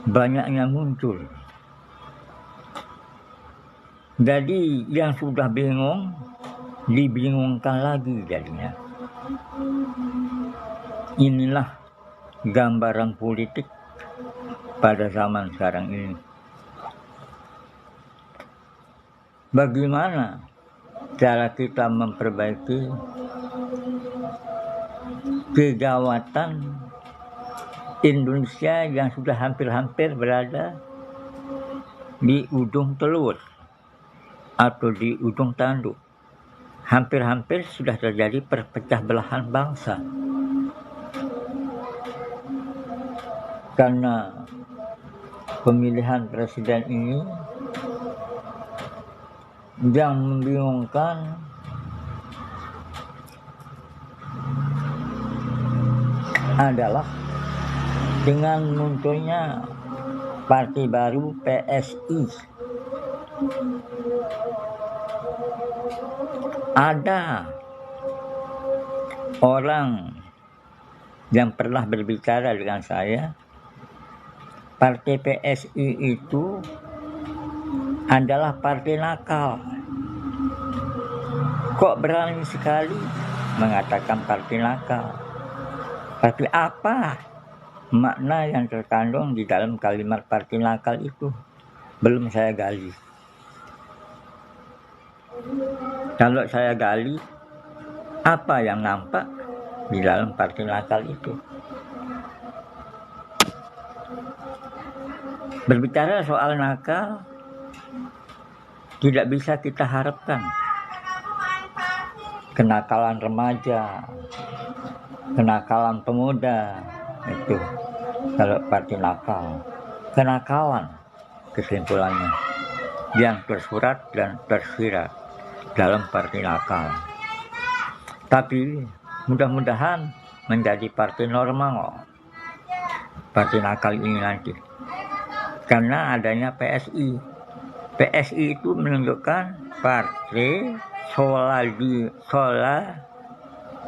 banyak yang muncul. Jadi yang sudah bingung dibingungkan lagi jadinya. Inilah gambaran politik pada zaman sekarang ini. Bagaimana cara kita memperbaiki kegawatan Indonesia yang sudah hampir-hampir berada di ujung telur atau di ujung tanduk. Hampir-hampir sudah terjadi perpecah belahan bangsa. Karena pemilihan presiden ini yang membingungkan adalah dengan munculnya partai baru PSI. Ada orang yang pernah berbicara dengan saya, partai PSI itu adalah partai nakal. Kok berani sekali mengatakan partai nakal? Tapi apa makna yang terkandung di dalam kalimat partai nakal itu? Belum saya gali. Kalau saya gali, apa yang nampak di dalam partai nakal itu? Berbicara soal nakal, tidak bisa kita harapkan kenakalan remaja, kenakalan pemuda, itu kalau partai nakal. Kenakalan kesimpulannya yang tersurat dan tersirat dalam partai nakal. Tapi mudah-mudahan menjadi partai normal partai nakal ini nanti, karena adanya PSI PSI itu menunjukkan Partai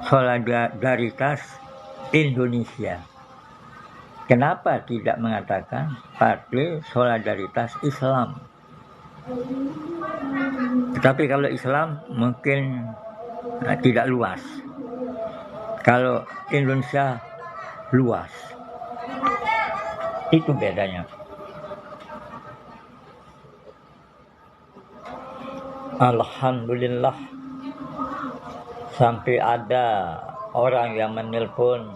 Solidaritas Indonesia. Kenapa tidak mengatakan Partai Solidaritas Islam? Tetapi kalau Islam mungkin tidak luas. Kalau Indonesia luas. Itu bedanya. Alhamdulillah, sampai ada orang yang menelpon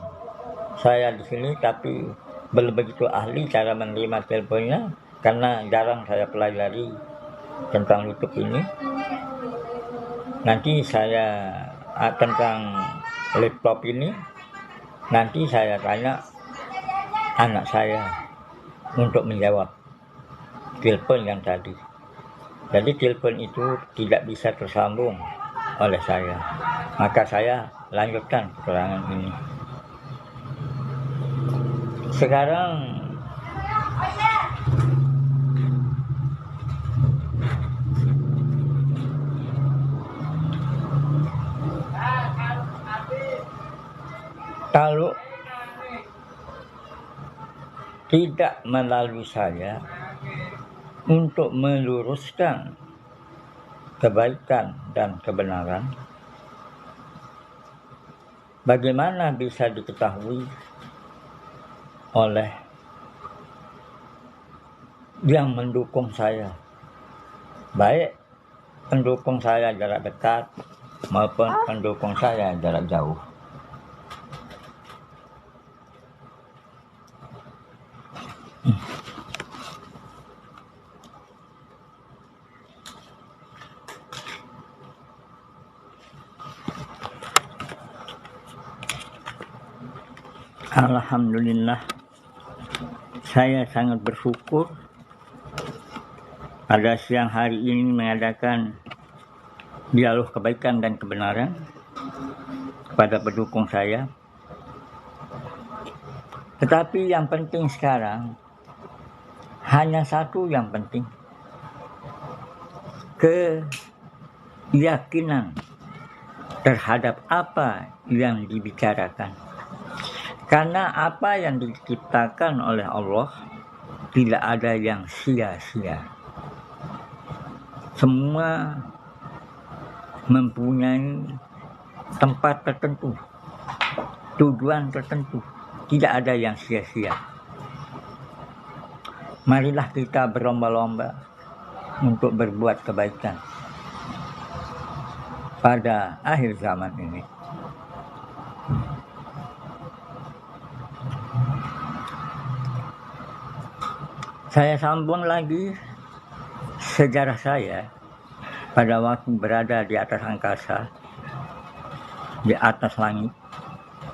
saya di sini, tapi belum begitu ahli cara menerima teleponnya karena jarang saya pelajari tentang YouTube ini. Nanti saya tentang laptop ini, nanti saya tanya anak saya untuk menjawab telepon yang tadi. Jadi telepon itu tidak bisa tersambung oleh saya. Maka saya lanjutkan keterangan ini. Sekarang kalau tidak melalui saya untuk meluruskan kebaikan dan kebenaran, bagaimana bisa diketahui oleh yang mendukung saya, baik pendukung saya jarak dekat maupun pendukung saya jarak jauh? Alhamdulillah, saya sangat bersyukur pada siang hari ini mengadakan dialog kebaikan dan kebenaran kepada pendukung saya. Tetapi yang penting sekarang hanya satu yang penting, keyakinan terhadap apa yang dibicarakan. Karena apa yang diciptakan oleh Allah tidak ada yang sia-sia. Semua mempunyai tempat tertentu, tujuan tertentu. Tidak ada yang sia-sia. Marilah kita berlomba-lomba untuk berbuat kebaikan pada akhir zaman ini. Saya sambung lagi sejarah saya pada waktu berada di atas angkasa, di atas langit.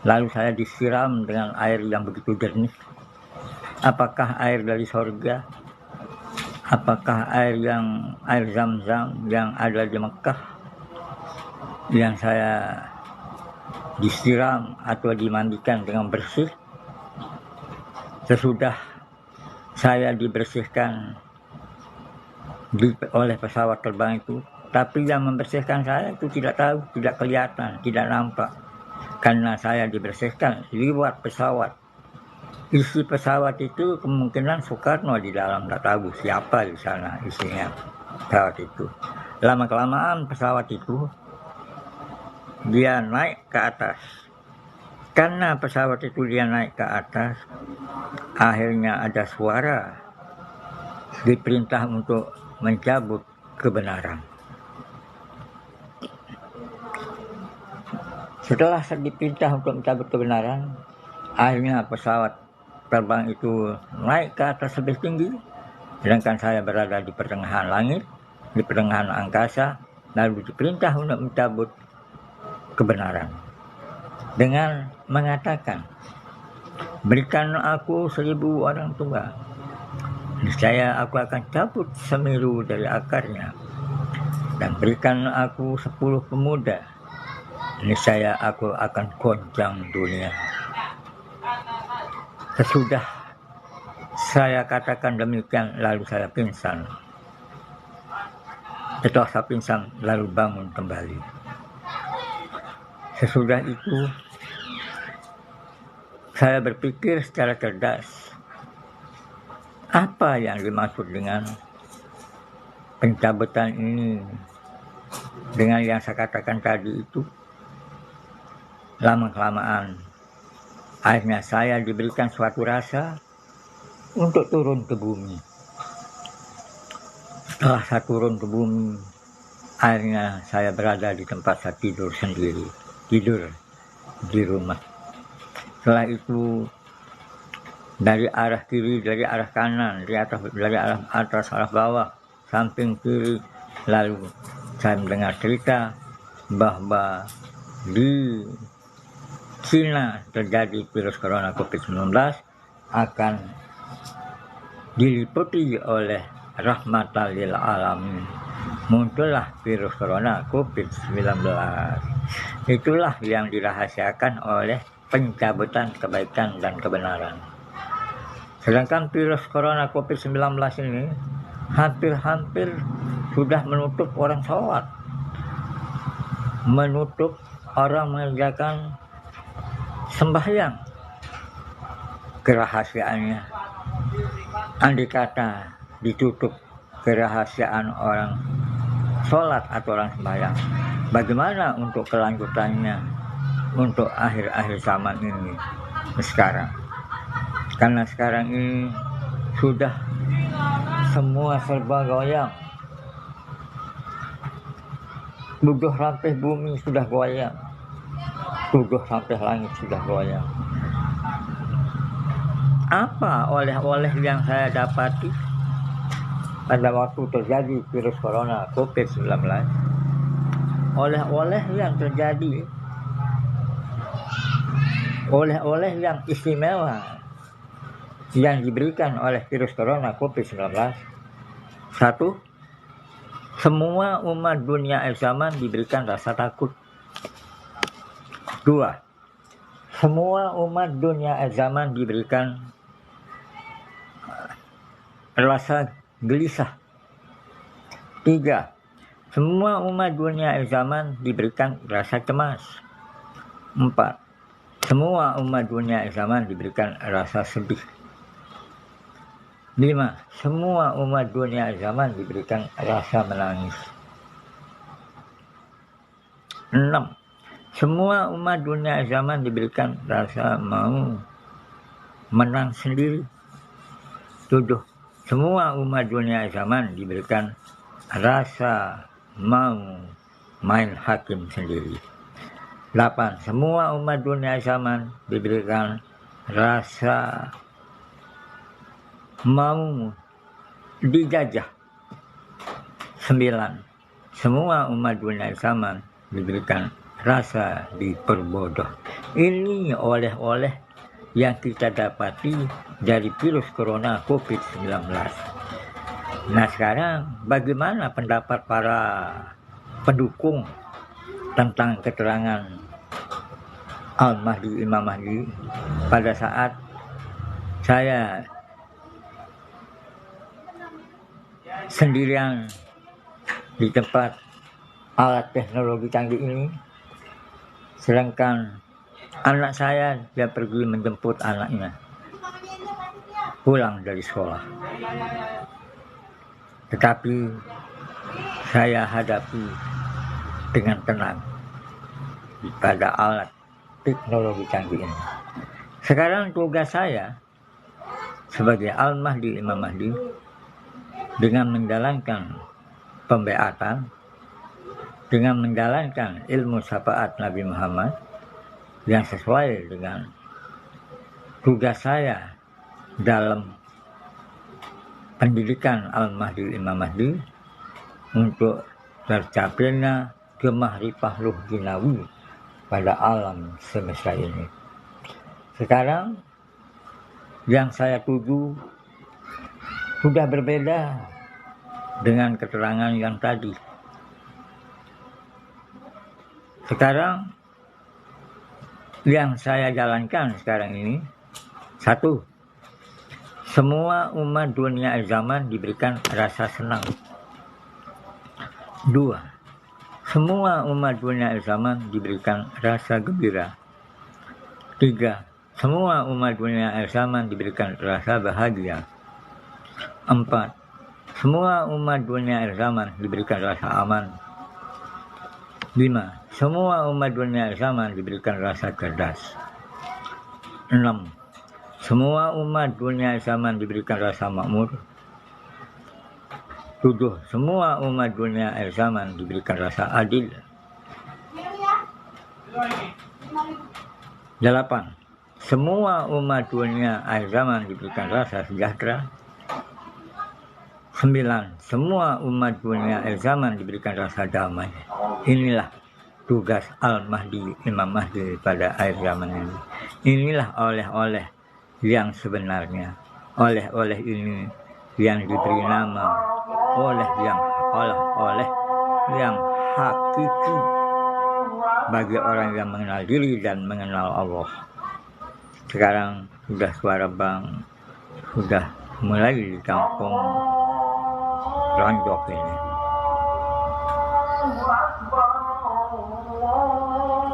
Lalu saya disiram dengan air yang begitu jernih. Apakah air dari sorga? Apakah air Zam-Zam yang ada di Mekah yang saya disiram atau dimandikan dengan bersih? Sesudah saya dibersihkan oleh pesawat terbang itu, tapi yang membersihkan saya itu tidak tahu, tidak kelihatan, tidak nampak, karena saya dibersihkan lewat pesawat. Isi pesawat itu kemungkinan Soekarno di dalam, tidak tahu siapa di sana isinya pesawat itu. Lama kelamaan pesawat itu dia naik ke atas. Karena pesawat itu dia naik ke atas, akhirnya ada suara diperintah untuk mencabut kebenaran. Setelah diperintah untuk mencabut kebenaran, akhirnya pesawat terbang itu naik ke atas lebih tinggi, sedangkan saya berada di pertengahan langit, di pertengahan angkasa, lalu diperintah untuk mencabut kebenaran dengan mengatakan, berikan aku 1000 orang tua, niscaya aku akan cabut Semeru dari akarnya, dan berikan aku 10 pemuda, niscaya aku akan goncang dunia. Sesudah saya katakan demikian, lalu saya pingsan. Setelah saya pingsan lalu bangun kembali. Sesudah itu saya berpikir secara cerdas, apa yang dimaksud dengan pencabutan ini, dengan yang saya katakan tadi itu. Lama-kelamaan akhirnya saya diberikan suatu rasa untuk turun ke bumi. Setelah saya turun ke bumi, akhirnya saya berada di tempat saya tidur sendiri, tidur di rumah. Setelah itu dari arah kiri, dari arah kanan, dari arah atas, arah bawah, samping kiri, lalu saya mendengar cerita bahwa di Cina terjadi virus corona COVID-19 akan diliputi oleh rahmatan lil alamin. Muncullah virus corona COVID-19. Itulah yang dirahasiakan oleh pencabutan kebaikan dan kebenaran. Sedangkan virus corona COVID-19 ini hampir-hampir sudah menutup orang sholat, menutup orang mengerjakan sembahyang. Kerahasiaannya, andai kata ditutup kerahasiaan orang sholat atau orang sembahyang, bagaimana untuk kelanjutannya untuk akhir-akhir zaman ini sekarang? Karena sekarang ini sudah semua serba goyang. 7 rantai bumi sudah goyang, 7 rantai langit sudah goyang. Apa oleh-oleh yang saya dapati pada waktu terjadi virus corona COVID-19? Oleh-oleh yang terjadi, oleh-oleh yang istimewa yang diberikan oleh virus corona COVID-19. 1. Semua umat dunia zaman diberikan rasa takut. 2. Semua umat dunia zaman diberikan rasa gelisah. 3. Semua umat dunia zaman diberikan rasa cemas. 4. Semua umat dunia zaman diberikan rasa sedih. 5. Semua umat dunia zaman diberikan rasa menangis. 6. Semua umat dunia zaman diberikan rasa mau menang sendiri. 7. Semua umat dunia zaman diberikan rasa mau main hakim sendiri. 8. Semua umat dunia zaman diberikan rasa mau dijajah. 9. Semua umat dunia zaman diberikan rasa diperbodoh. Ini oleh-oleh yang kita dapati dari virus corona COVID-19. Nah sekarang bagaimana pendapat para pendukung tentang keterangan Al-Mahdi Imam Mahdi pada saat saya sendirian di tempat alat teknologi canggih ini, sedangkan anak saya dia pergi menjemput anaknya pulang dari sekolah. Tetapi saya hadapi dengan tenang pada alat teknologi canggih ini. Sekarang tugas saya sebagai Al-Mahdi Imam Mahdi dengan menjalankan pembeatan, dengan menjalankan ilmu syafaat Nabi Muhammad yang sesuai dengan tugas saya dalam pendidikan Al-Mahdi Imam Mahdi untuk tercapainya kemahrifah ruh dinawi pada alam semesta ini. Sekarang yang saya tuju sudah berbeda dengan keterangan yang tadi. Sekarang yang saya jalankan sekarang ini, 1. Semua umat dunia zaman diberikan rasa senang. 2. Semua umat dunia akhir zaman diberikan rasa gembira. 3. Semua umat dunia akhir zaman diberikan rasa bahagia. 4. Semua umat dunia akhir zaman diberikan rasa aman. 5. Semua umat dunia akhir zaman diberikan rasa cerdas. 6. Semua umat dunia akhir zaman diberikan rasa makmur. 7. Semua umat dunia akhir zaman diberikan rasa adil. 8. Semua umat dunia akhir zaman diberikan rasa sejahtera. 9. Semua umat dunia akhir zaman diberikan rasa damai. Inilah tugas Al-Mahdi, Imam Mahdi pada akhir zaman ini. Inilah oleh-oleh yang sebenarnya. Oleh-oleh ini yang diberi nama oleh yang hakiki bagi orang yang mengenal diri dan mengenal Allah. Sekarang sudah suara bang sudah mulai di kampung Ronjok ini.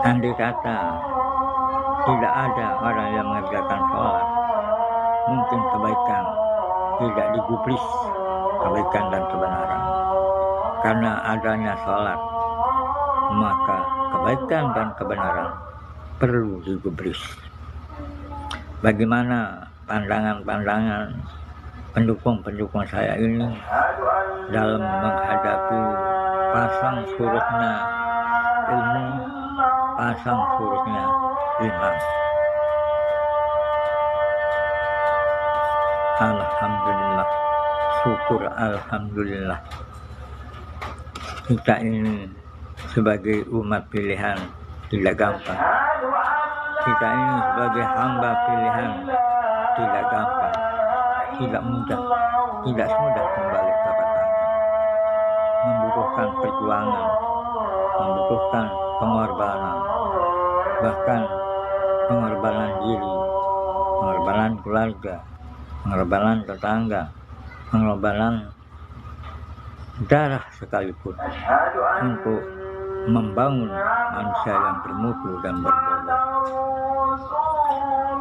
Andai kata tidak ada orang yang mengerjakan sholat, mungkin kebaikan tidak digubris, kebaikan dan kebenaran. Karena adanya sholat, maka kebaikan dan kebenaran perlu digubris. Bagaimana pandangan-pandangan pendukung-pendukung saya ini dalam menghadapi pasang surutnya ilmu, pasang surutnya iman. Alhamdulillah, syukur alhamdulillah. Kita ini sebagai umat pilihan tidak gampang. Kita ini sebagai hamba pilihan tidak gampang, tidak mudah, tidak semudah kembali ke tangan. Membutuhkan perjuangan, membutuhkan pengorbanan, bahkan pengorbanan diri, pengorbanan keluarga, pengorbanan tetangga, pengorbanan darah sekalipun untuk membangun manusia yang bermutu dan berbeda.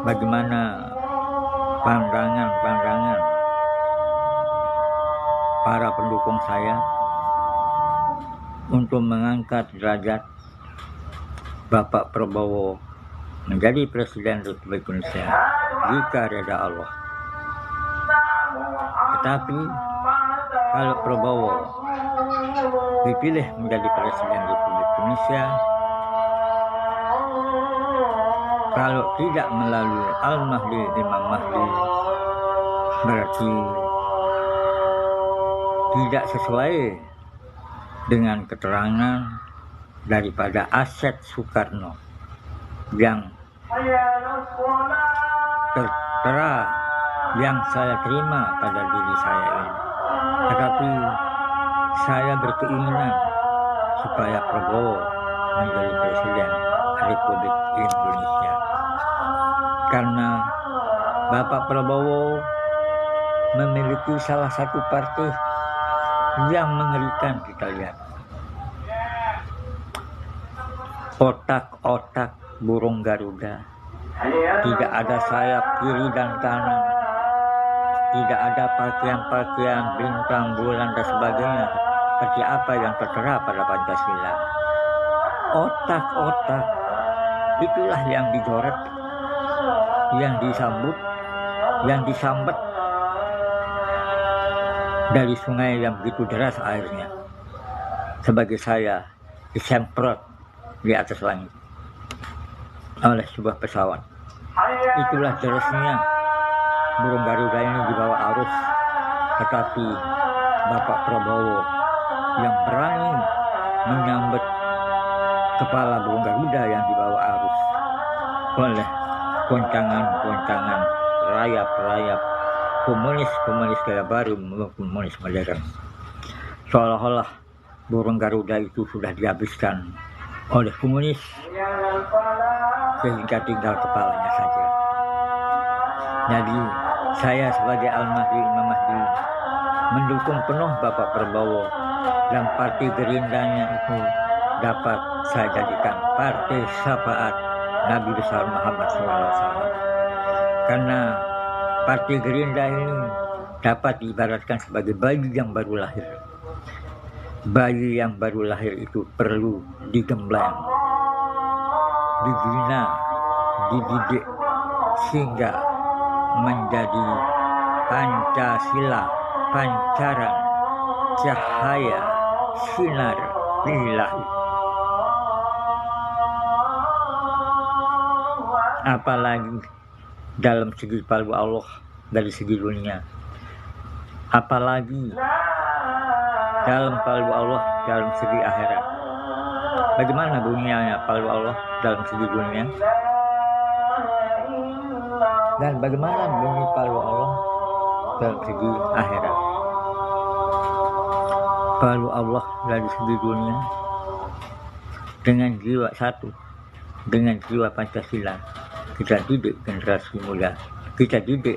Bagaimana pandangan-pandangan para pendukung saya untuk mengangkat derajat Bapak Prabowo menjadi Presiden Republik Indonesia jika reda Allah. Tetapi kalau Prabowo dipilih menjadi Presiden Republik Indonesia, kalau tidak melalui Al-Mahdi, Imam Mahdi, berarti tidak sesuai dengan keterangan daripada Aset Soekarno yang tertera yang saya terima pada diri saya ini. Tetapi saya berkeinginan supaya Prabowo menjadi Presiden Republik Indonesia. Karena Bapak Prabowo memiliki salah satu partai yang mengerikan kita lihat. Otak-otak burung Garuda. Tidak ada sayap kiri dan kanan. Tidak ada pakaian-pakaian bintang, bulan dan sebagainya seperti apa yang tertera pada Pancasila. Otak-otak itulah yang dicoret, yang disambut, yang disambat dari sungai yang begitu deras airnya. Sebagai saya disemprot di atas langit oleh sebuah pesawat. Itulah derasnya burung Garuda ini di bawah arus. Tetapi Bapak Prabowo yang berani menyambut kepala burung Garuda yang di bawah arus oleh goncangan-goncangan rayap-rayap komunis gaya baru maupun komunis modern. Seolah-olah burung Garuda itu sudah dihabiskan oleh komunis sehingga tinggal kepalanya saja. Jadi saya sebagai Al-Mahdi, Imam Mahdi mendukung penuh Bapak Prabowo, dan partai Gerindanya itu dapat saya jadikan partai syafaat Nabi besar Muhammad SAW. Karena partai Gerindra ini dapat diibaratkan sebagai bayi yang baru lahir. Bayi yang baru lahir itu perlu digembleng, dibina, dididik, sehingga menjadi Pancasila, pancaran cahaya sinar ilahi. Apalagi dalam segi palbu Allah dari segi dunia, apalagi dalam palbu Allah dalam segi akhirat. Bagaimana dunianya palbu Allah dalam segi dunia, dan bagaimana bunyi palbu Allah dalam segi akhirat. Palbu Allah dari segi dunia dengan jiwa satu, dengan jiwa Pancasila, kita didik generasi muda, kita didik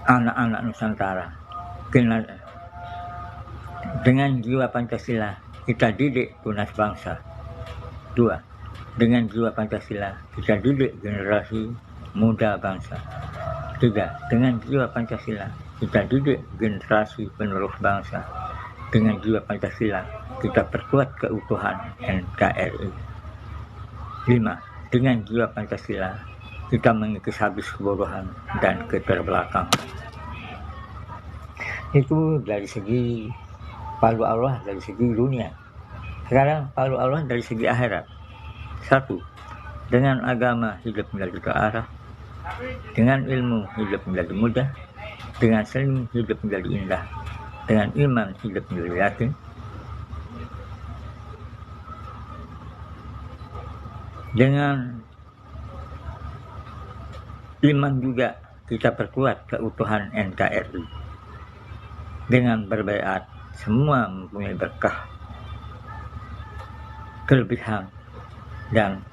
anak-anak Nusantara dengan jiwa Pancasila, kita didik tunas bangsa. 2. Dengan jiwa Pancasila, kita didik generasi muda bangsa. 3. Dengan jiwa Pancasila, kita didik generasi penerus bangsa. Dengan jiwa Pancasila, kita perkuat keutuhan NKRI. 5. Dengan jiwa Pancasila, kita mengikis habis kebodohan dan keterbelakangan. Itu dari segi palbu Allah dari segi dunia. Sekarang palbu Allah dari segi akhirat. 1. Dengan agama hidup menjadi terarah, dengan ilmu hidup menjadi mudah, dengan seni hidup menjadi indah, dengan iman hidup menjadi yakin, dengan iman juga kita perkuat keutuhan NKRI. Dengan berbaiat, semua mempunyai berkah, kelebihan, dan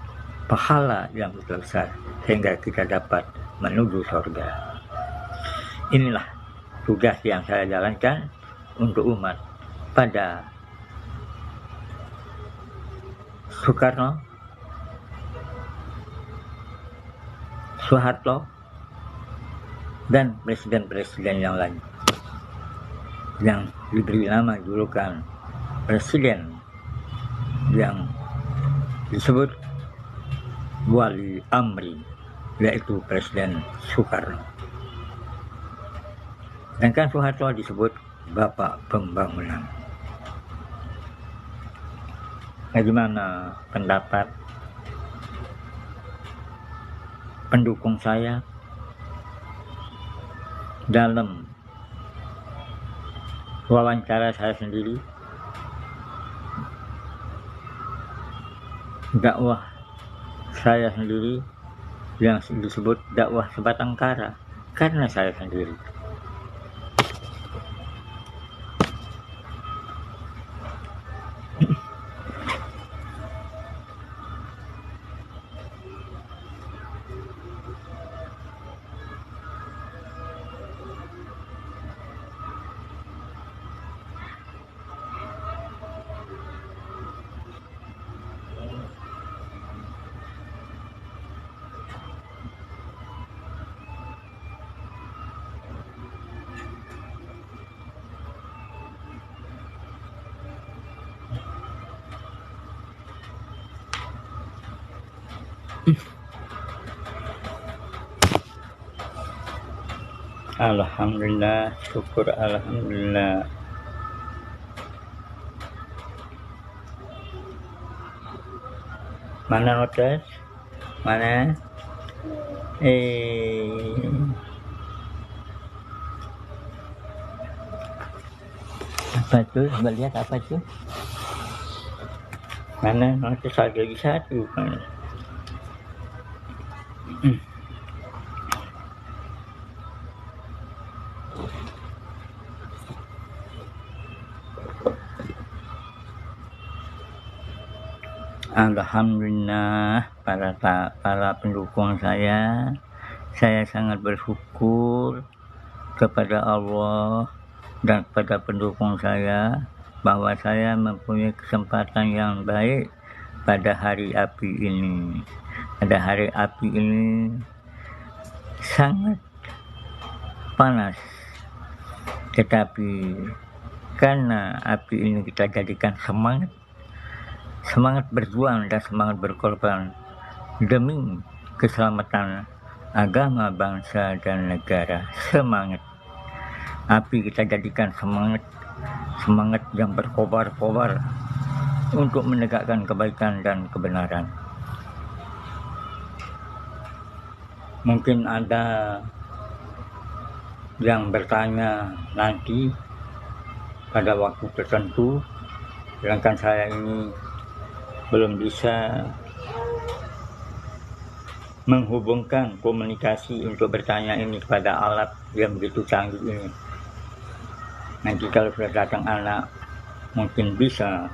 pahala yang besar, sehingga kita dapat menuju surga. Inilah tugas yang saya jalankan untuk umat pada Soekarno, Soeharto, dan presiden-presiden yang lain yang diberi nama julukan presiden yang disebut wali amri, yaitu Presiden Soekarno. Sedangkan Soeharto disebut Bapak Pembangunan. Bagaimana pendapat pendukung saya dalam wawancara saya sendiri, dakwah saya sendiri yang disebut dakwah sebatang kara karena saya sendiri. Alhamdulillah, syukur alhamdulillah. Mana notes? Mana? Apa tuh? Melihat apa tuh? Mana notes lagi satu? Mana? Alhamdulillah para pendukung saya Saya sangat bersyukur kepada Allah dan kepada pendukung saya bahwa saya mempunyai kesempatan yang baik pada hari api ini. Pada hari api ini sangat panas, tetapi karena api ini kita jadikan semangat berjuang dan semangat berkorban demi keselamatan agama, bangsa, dan negara. Semangat api kita jadikan semangat yang berkobar-kobar untuk menegakkan kebaikan dan kebenaran. Mungkin ada yang bertanya nanti pada waktu tertentu, sedangkan saya ini belum bisa menghubungkan komunikasi untuk bertanya ini kepada alat yang begitu canggih ini. Nanti kalau sudah datang anak, mungkin bisa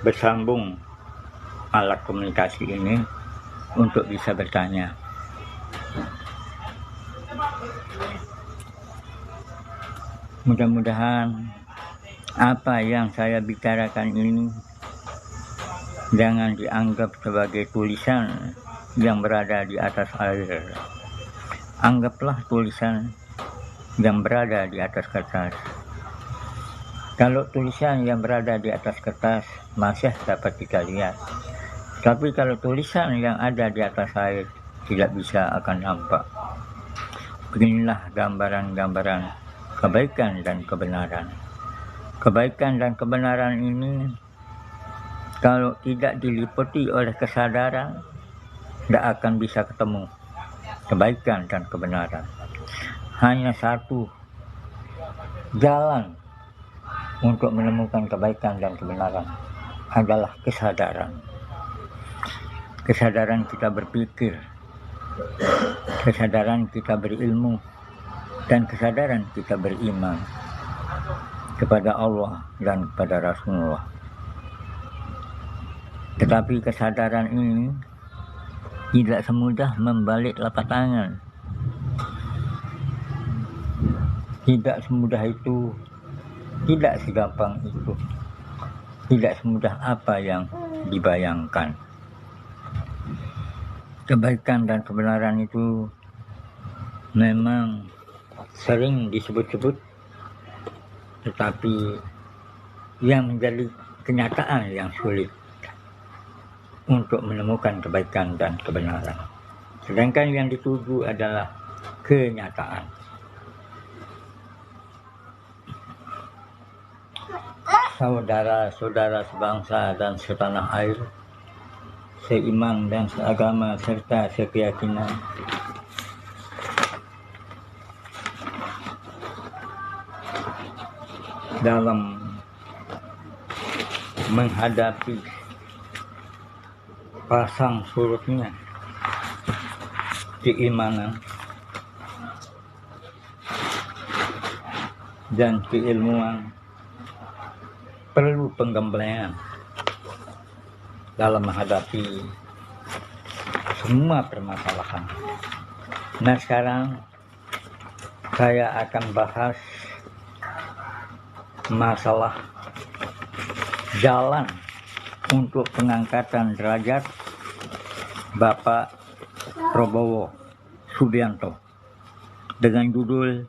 bersambung alat komunikasi ini untuk bisa bertanya. Mudah-mudahan apa yang saya bicarakan ini jangan dianggap sebagai tulisan yang berada di atas air. Anggaplah tulisan yang berada di atas kertas. Kalau tulisan yang berada di atas kertas masih dapat kita lihat. Tapi kalau tulisan yang ada di atas air tidak bisa akan nampak. Beginilah gambaran-gambaran kebaikan dan kebenaran. Kebaikan dan kebenaran ini kalau tidak diliputi oleh kesadaran, tidak akan bisa ketemu kebaikan dan kebenaran. Hanya satu jalan untuk menemukan kebaikan dan kebenaran adalah kesadaran. Kesadaran kita berpikir, kesadaran kita berilmu, dan kesadaran kita beriman kepada Allah dan kepada Rasulullah. Tetapi kesadaran ini tidak semudah membalik telapak tangan. Tidak semudah itu, tidak segampang itu, tidak semudah apa yang dibayangkan. Kebaikan dan kebenaran itu memang sering disebut-sebut, tetapi yang menjadi kenyataan yang sulit untuk menemukan kebaikan dan kebenaran. Sedangkan yang dituju adalah kenyataan. Saudara-saudara sebangsa dan setanah air, seiman dan seagama serta sekeyakinan, dalam menghadapi pasang surutnya keimanan dan keilmuan, perlu penggemblengan dalam menghadapi semua permasalahan. Nah, sekarang saya akan bahas masalah jalan untuk pengangkatan derajat Bapak Prabowo Subianto dengan judul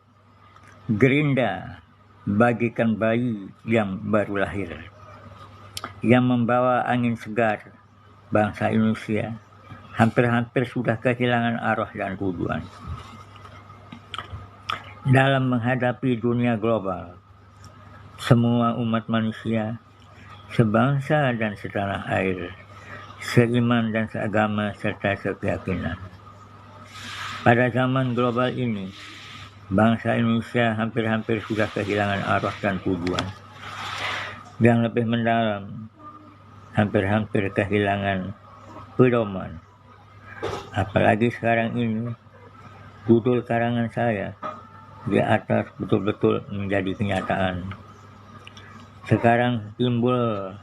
Gerinda Bagikan Bayi yang Baru Lahir, yang membawa angin segar bangsa Indonesia hampir-hampir sudah kehilangan arah dan tujuan. Dalam menghadapi dunia global, semua umat manusia, sebangsa dan setanah air, seiman dan seagama serta sekeyakinan. Pada zaman global ini, bangsa Indonesia hampir-hampir sudah kehilangan arah dan tujuan. Yang lebih mendalam, hampir-hampir kehilangan pedoman. Apalagi sekarang ini, judul karangan saya di atas betul-betul menjadi kenyataan. Sekarang timbul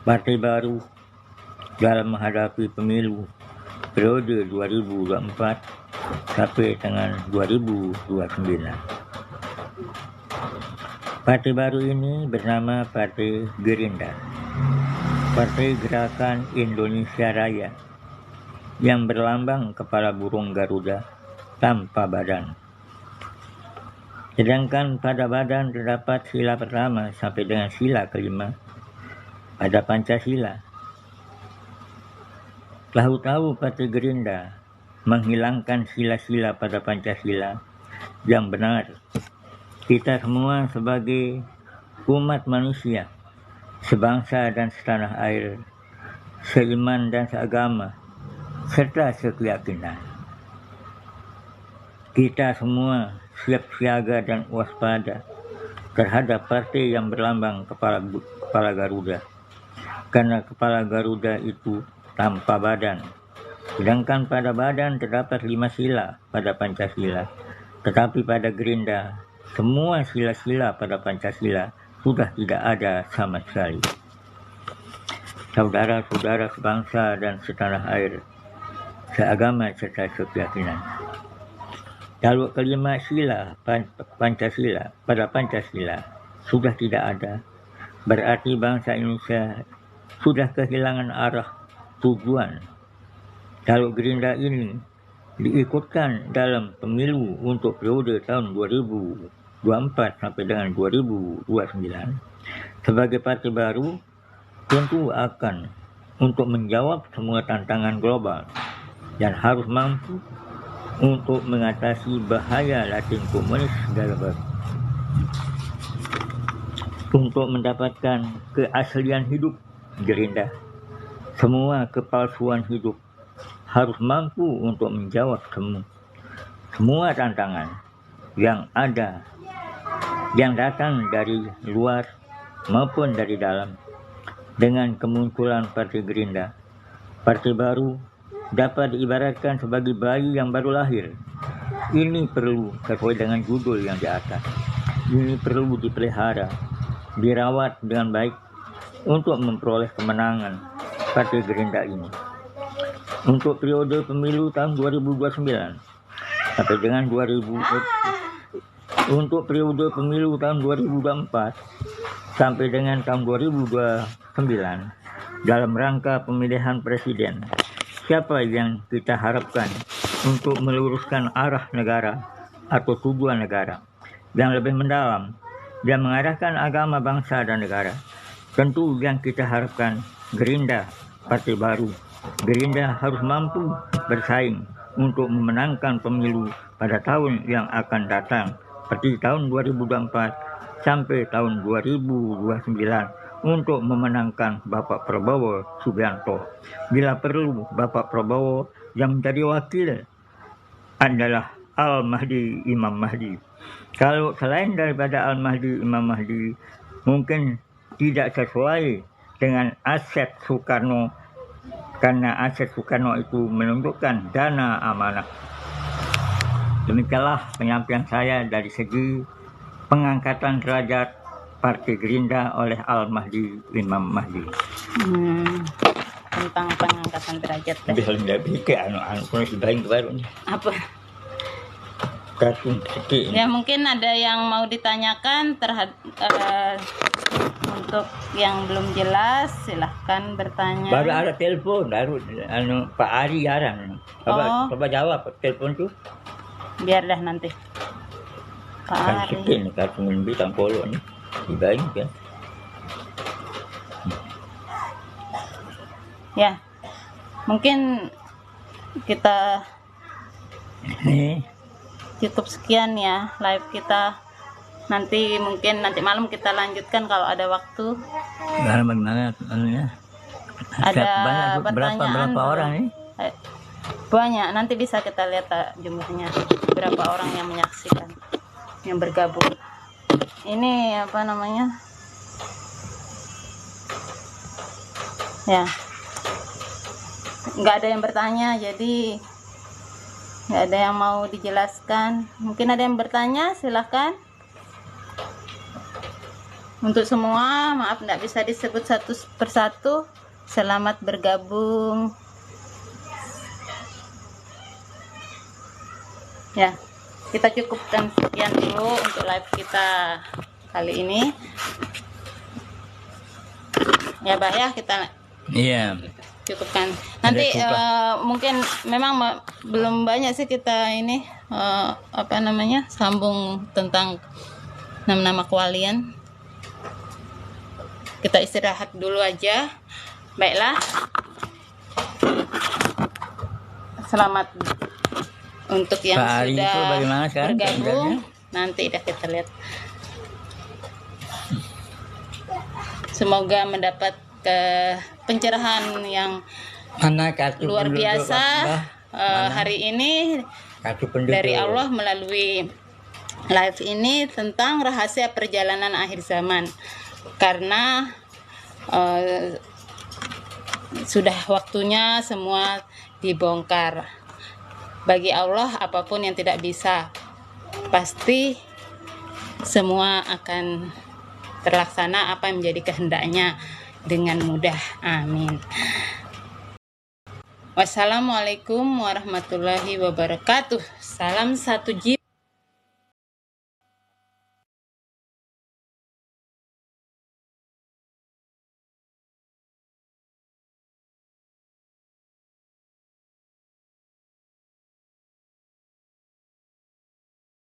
partai baru dalam menghadapi pemilu periode 2024 sampai dengan 2029. Partai baru ini bernama Partai Gerindra, Partai Gerakan Indonesia Raya, yang berlambang kepala burung Garuda tanpa badan. Sedangkan pada badan terdapat sila pertama sampai dengan sila kelima pada Pancasila. Tahu-tahu Partai Gerindra menghilangkan sila-sila pada Pancasila yang benar. Kita semua sebagai umat manusia, sebangsa dan setanah air, seiman dan seagama, serta sekeyakinan. Kita semua siap siaga dan waspada terhadap partai yang berlambang kepala Garuda, karena kepala Garuda itu tanpa badan. Sedangkan pada badan terdapat 5 sila pada Pancasila, tetapi pada Gerindra semua sila-sila pada Pancasila sudah tidak ada sama sekali. Saudara-saudara sebangsa dan setanah air, seagama serta sekeyakinan. Kalau kelima sila Pancasila pada Pancasila sudah tidak ada, berarti bangsa Indonesia sudah kehilangan arah tujuan. Kalau Gerindra ini diikutkan dalam pemilu untuk periode tahun 2024 sampai dengan 2029 sebagai partai baru, tentu akan untuk menjawab semua tantangan global dan harus mampu untuk mengatasi bahaya latin komunis segala baru. Untuk mendapatkan keaslian hidup Gerindra, semua kepalsuan hidup harus mampu untuk menjawab semua tantangan yang ada, yang datang dari luar maupun dari dalam. Dengan kemunculan Partai Gerindra, partai baru dapat diibaratkan sebagai bayi yang baru lahir. Ini perlu sesuai dengan judul yang di atas. Ini perlu dipelihara, dirawat dengan baik untuk memperoleh kemenangan Partai Gerindra ini. Untuk periode pemilu tahun 2029 sampai dengan untuk periode pemilu tahun 2024 sampai dengan tahun 2029 dalam rangka pemilihan presiden, siapa yang kita harapkan untuk meluruskan arah negara atau tujuan negara yang lebih mendalam dan mengarahkan agama bangsa dan negara? Tentu yang kita harapkan Gerindra, partai baru. Gerindra harus mampu bersaing untuk memenangkan pemilu pada tahun yang akan datang, seperti tahun 2024 sampai tahun 2029, untuk memenangkan Bapak Prabowo Subianto. Bila perlu, Bapak Prabowo yang menjadi wakil adalah Al-Mahdi Imam Mahdi. Kalau selain daripada Al-Mahdi Imam Mahdi, mungkin tidak sesuai dengan Asep Soekarno, karena Asep Soekarno itu menunjukkan dana amanah. Demikianlah penyampaian saya dari segi pengangkatan derajat Partai Gerindra oleh Al-Mahdi Imam Mahdi. Tentang pengangkatan derajat. Lebih ke anu pun sebaik baru nih. Apa? Kartun sedih. Ya mungkin ada yang mau ditanyakan untuk yang belum jelas, silahkan bertanya. Baru ada telepon, baru Pak Ari jarang. Coba jawab telepon tuh. Biar dah nanti. Pak Kan Ari. sedih nih kartun bintang polo nih. Dibaik kan. Ya, mungkin kita cukup sekian ya live kita. Nanti malam kita lanjutkan kalau ada waktu. Bagaimana anunya? Ada banyak berapa orang nih? Banyak. Nanti bisa kita lihat jumlahnya berapa orang yang menyaksikan, yang bergabung. Ini apa namanya? Ya. Nggak ada yang bertanya, jadi nggak ada yang mau dijelaskan. Mungkin ada yang bertanya, silahkan. Untuk semua, maaf nggak bisa disebut satu persatu. Selamat bergabung. Ya, kita cukupkan sekian dulu untuk live kita kali ini. Ya, Bah ya, kita Iya. cukupkan. Nanti Ada mungkin memang belum banyak sih kita ini sambung tentang nama-nama kewalian. Kita istirahat dulu aja. Baiklah. Selamat untuk yang Pak Ari itu sudah bagaimana sekarang bergabung. keadaannya? Nanti dah kita lihat. Semoga mendapat pencerahan yang Mana kartu luar penduduk, biasa Mbah? Mana? hari ini Kartu penduduk. dari Allah melalui live ini tentang rahasia perjalanan akhir zaman. Karena sudah waktunya semua dibongkar. Bagi Allah apapun yang tidak bisa, pasti semua akan terlaksana apa yang menjadi kehendaknya dengan mudah. Amin. Wassalamualaikum warahmatullahi wabarakatuh. Salam satu jiwa.